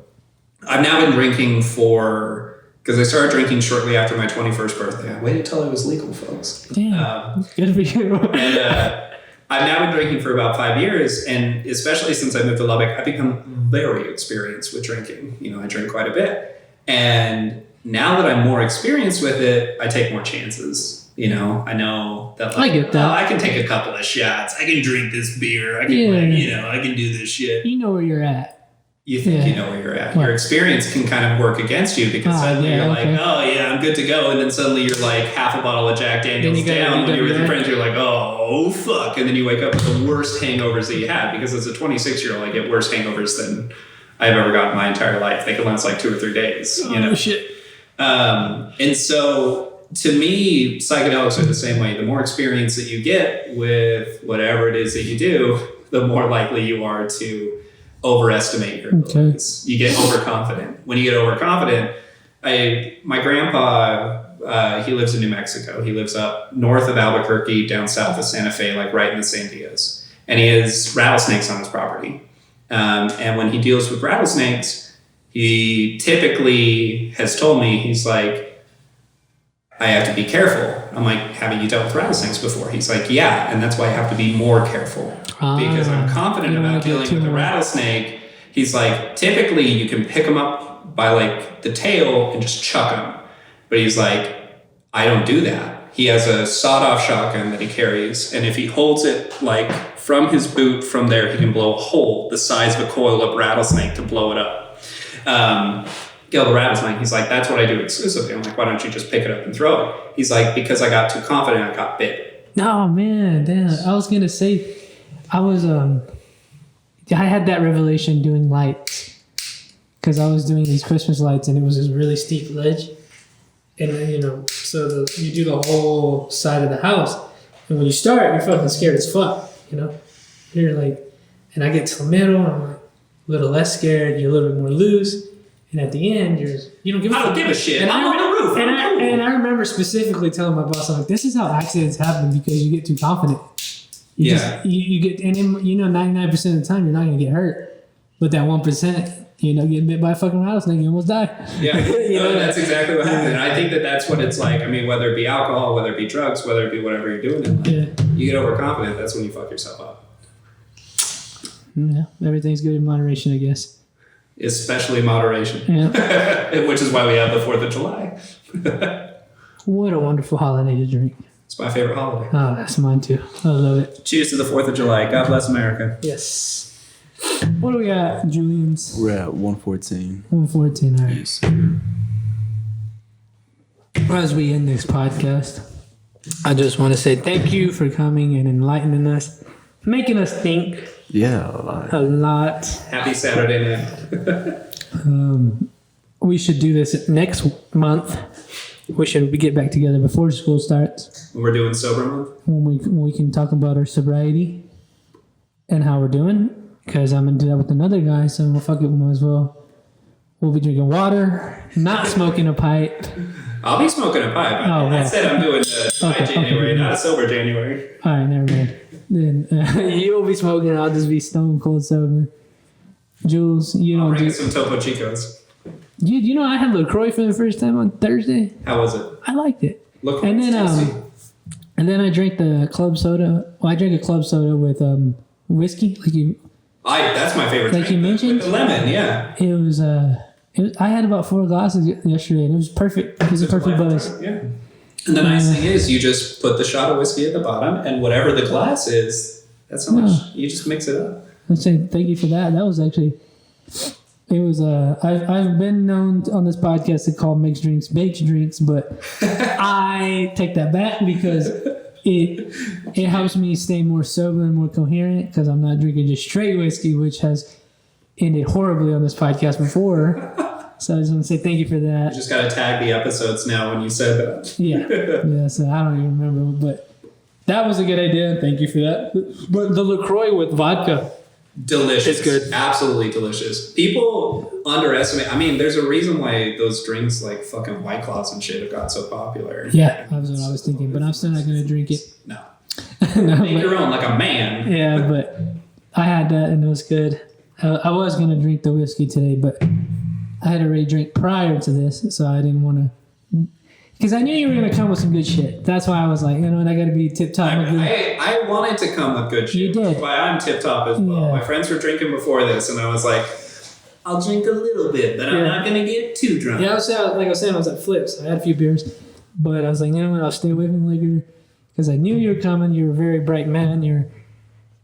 I've now been drinking because I started drinking shortly after my 21st birthday. I waited till I was legal, folks. Damn. Good for you. And I've now been drinking for about 5 years, and especially since I moved to Lubbock, I've become very experienced with drinking. I drink quite a bit. And now that I'm more experienced with it, I take more chances. I know that I get that. I can take a couple of shots. I can drink this beer. I can I can do this shit. You know where you're at. You think you know where you're at. Your experience can kind of work against you because suddenly you're like, oh yeah, I'm good to go. And then suddenly you're like half a bottle of Jack Daniels down when you're with your friends. You're like, oh fuck. And then you wake up with the worst hangovers that you had, because as a 26-year-old, I get worse hangovers than I've ever gotten in my entire life. They can last 2 or 3 days. Oh shit. And so to me, psychedelics are the same way. The more experience that you get with whatever it is that you do, the more likely you are to overestimate your abilities. You get overconfident. When you get overconfident, my grandpa, he lives in New Mexico. He lives up north of Albuquerque, down south of Santa Fe, right in the San Diaz. And he has rattlesnakes on his property. And when he deals with rattlesnakes, he typically has told me, he's like, I have to be careful. I'm like, haven't you dealt with rattlesnakes before? He's like, yeah, and that's why I have to be more careful. Because I'm confident about dealing with the rattlesnake. He's like, typically you can pick them up by the tail and just chuck them. But he's like, I don't do that. He has a sawed-off shotgun that he carries, and if he holds it from his boot from there, he can blow a hole the size of a coiled-up rattlesnake to blow it up. Kill the rattlesnake. He's like, that's what I do exclusively. I'm like, why don't you just pick it up and throw it? He's like, because I got too confident, I got bit. Oh man, damn. I was gonna say, I had that revelation doing lights, because I was doing these Christmas lights, and it was this really steep ledge, and then so you do the whole side of the house, and when you start, you're fucking scared as fuck. You're and I get to the middle, and I'm a little less scared. You're a little bit more loose. And at the end, you don't give a fuck. I don't give a shit. And I'm on the roof. And I remember specifically telling my boss, I'm like, this is how accidents happen, because you get too confident. You get, and 99% of the time, you're not going to get hurt. But that 1%, getting bit by a fucking rattlesnake, you almost die. Yeah, that's exactly what happened. And I think that's what it's like. I mean, whether it be alcohol, whether it be drugs, whether it be whatever you're doing in life, you get overconfident, that's when you fuck yourself up. Yeah, everything's good in moderation, I guess. Especially moderation. Yeah. Which is why we have the 4th of July. What a wonderful holiday to drink. It's my favorite holiday. Oh, that's mine too. I love it. Cheers to the 4th of July. God bless America. Yes. What do we got, Julians? We're at 114. 114, all right. Yes, sir. As we end this podcast, I just want to say thank you for coming and enlightening us, making us think. Yeah, a lot. A lot. Happy Saturday night. We should do this next month, we should get back together before school starts We're doing sober month. when we can talk about our sobriety and how we're doing. Because I'm gonna do that with another guy, so we'll fuck it. We might as well. We'll be drinking water, not smoking a pipe. I'll be smoking a pipe. Oh, I yeah. said I'm doing a dry Okay, January, okay. not a sober January. All right, never mind. Then you'll be smoking. I'll just be stone cold sober. Jules, you I'll don't bring do. some Topo Chicos. You know I had LaCroix for the first time on Thursday. How was it? I liked it. Look, And then tasty. and then I drank the club soda. Well, I drank a club soda with whiskey. That's my favorite. Like drink. you mentioned? With the lemon, yeah. It was I had about 4 glasses yesterday, and it was perfect. It was a perfect buzz. Yeah. And the nice thing is, you just put the shot of whiskey at the bottom, and whatever the glass is, that's how much you just mix it up. I'd say thank you for that. That was actually. It was I've been known on this podcast to call mixed drinks baked drinks, but I take that back because it helps me stay more sober and more coherent because I'm not drinking just straight whiskey, which has ended horribly on this podcast before. So I just want to say thank you for You that. just got to tag the episodes now when you said that. Yeah. So I don't even remember, but that was a good idea. Thank you for that. But the LaCroix with vodka. Delicious. It's good. Absolutely delicious. People underestimate. I mean, there's a reason why those drinks like fucking White Claws and shit have got so popular. Yeah, that was what I was thinking, but I'm still not going to drink it. No. No, Make but- your own like a man. Yeah, but I had that and it was good. I was going to drink the whiskey today, but I had already drank prior to this, so I didn't want to. Because I knew you were going to come with some good shit. That's why I was like, you know what, I got to be tip top. I wanted to come with good shit. You did. That's why I'm tip top as well. Yeah. My friends were drinking before this, and I was like, I'll drink a little bit, but I'm Yeah. not going to get too drunk. Yeah, like I was saying, I was at Flips. I had a few beers, but I was like, you know what, I'll stay away from liquor because I knew you were coming. You're a very bright man.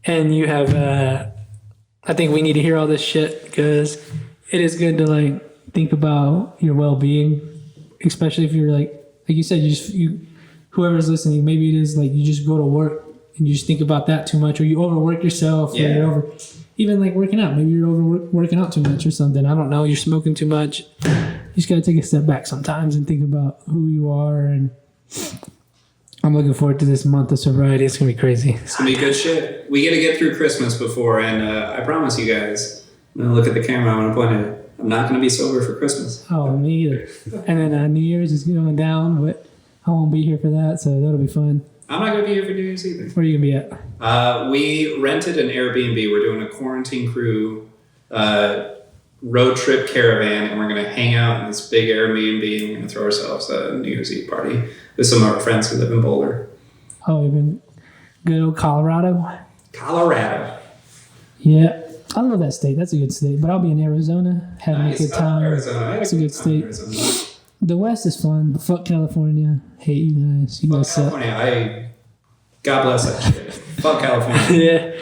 And you have. I think we need to hear all this shit because it is good to like think about your well-being, especially if you're like you said, whoever's listening, maybe it is like you just go to work and you just think about that too much, or you overwork yourself, or you're even like working out. Maybe you're working out too much or something. I don't know. You're smoking too much. You just gotta take a step back sometimes and think about who you are. And I'm looking forward to this month of sobriety. It's gonna be crazy. It's going to be good shit. We got to get through Christmas before, and I promise you guys, I'm going to look at the camera, I'm going to point at it. I'm not going to be sober for Christmas. Oh, me either. And then New Year's is going down, but I won't be here for that, so that'll be fun. I'm not going to be here for New Year's either. Where are you gonna be at? We rented an Airbnb. We're doing a quarantine crew road trip caravan, and we're going to hang out in this big Airbnb, and we're going to throw ourselves a New Year's Eve party with some of our friends who live in Boulder. Oh, you've been good old Colorado. Colorado. Yeah, I love that state. That's a good state. But I'll be in Arizona having Nice. a good time. Arizona. It's a good state. Arizona. The West is fun, but fuck California. Hate you guys. You guys suck. California, God bless that shit. Fuck California. Yeah.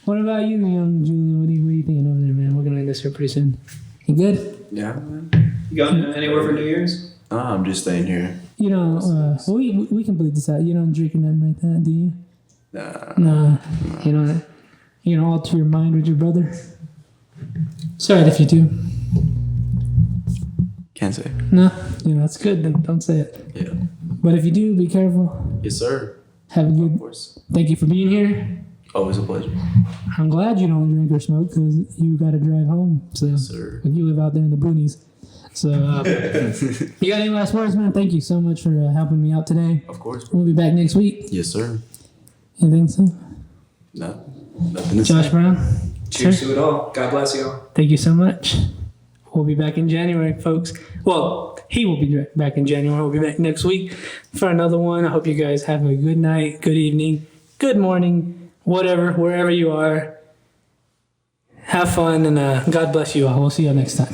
What about you, young Julian? What are you thinking over there, man? We're gonna end this here pretty soon. You good? Yeah, man. You going anywhere for New Year's? I'm just staying here. You know, we can bleed this out. You don't drink or nothing like that, do you? Nah. No. You don't alter your mind with your brother. Sorry if you do. Can't say. No, that's good. Then don't say it. Yeah. But if you do, be careful. Yes, sir. Have a Of good. course. Thank you for being here. Always a pleasure. I'm glad you don't drink or smoke because you got to drive home. So Yes, sir. like you live out there in the boonies. So you got any last words, man? Thank you so much for helping me out today. Of course. We'll be back next week. Yes, sir. Anything so? No, nothing to Josh say. Brown. Cheers to it all. God bless you all. Thank you so much. We'll be back in January, folks. Well, he will be back in January. We'll be back next week for another one. I hope you guys have a good night, good evening, good morning, whatever, wherever you are. Have fun, and God bless you all. We'll see you all next time.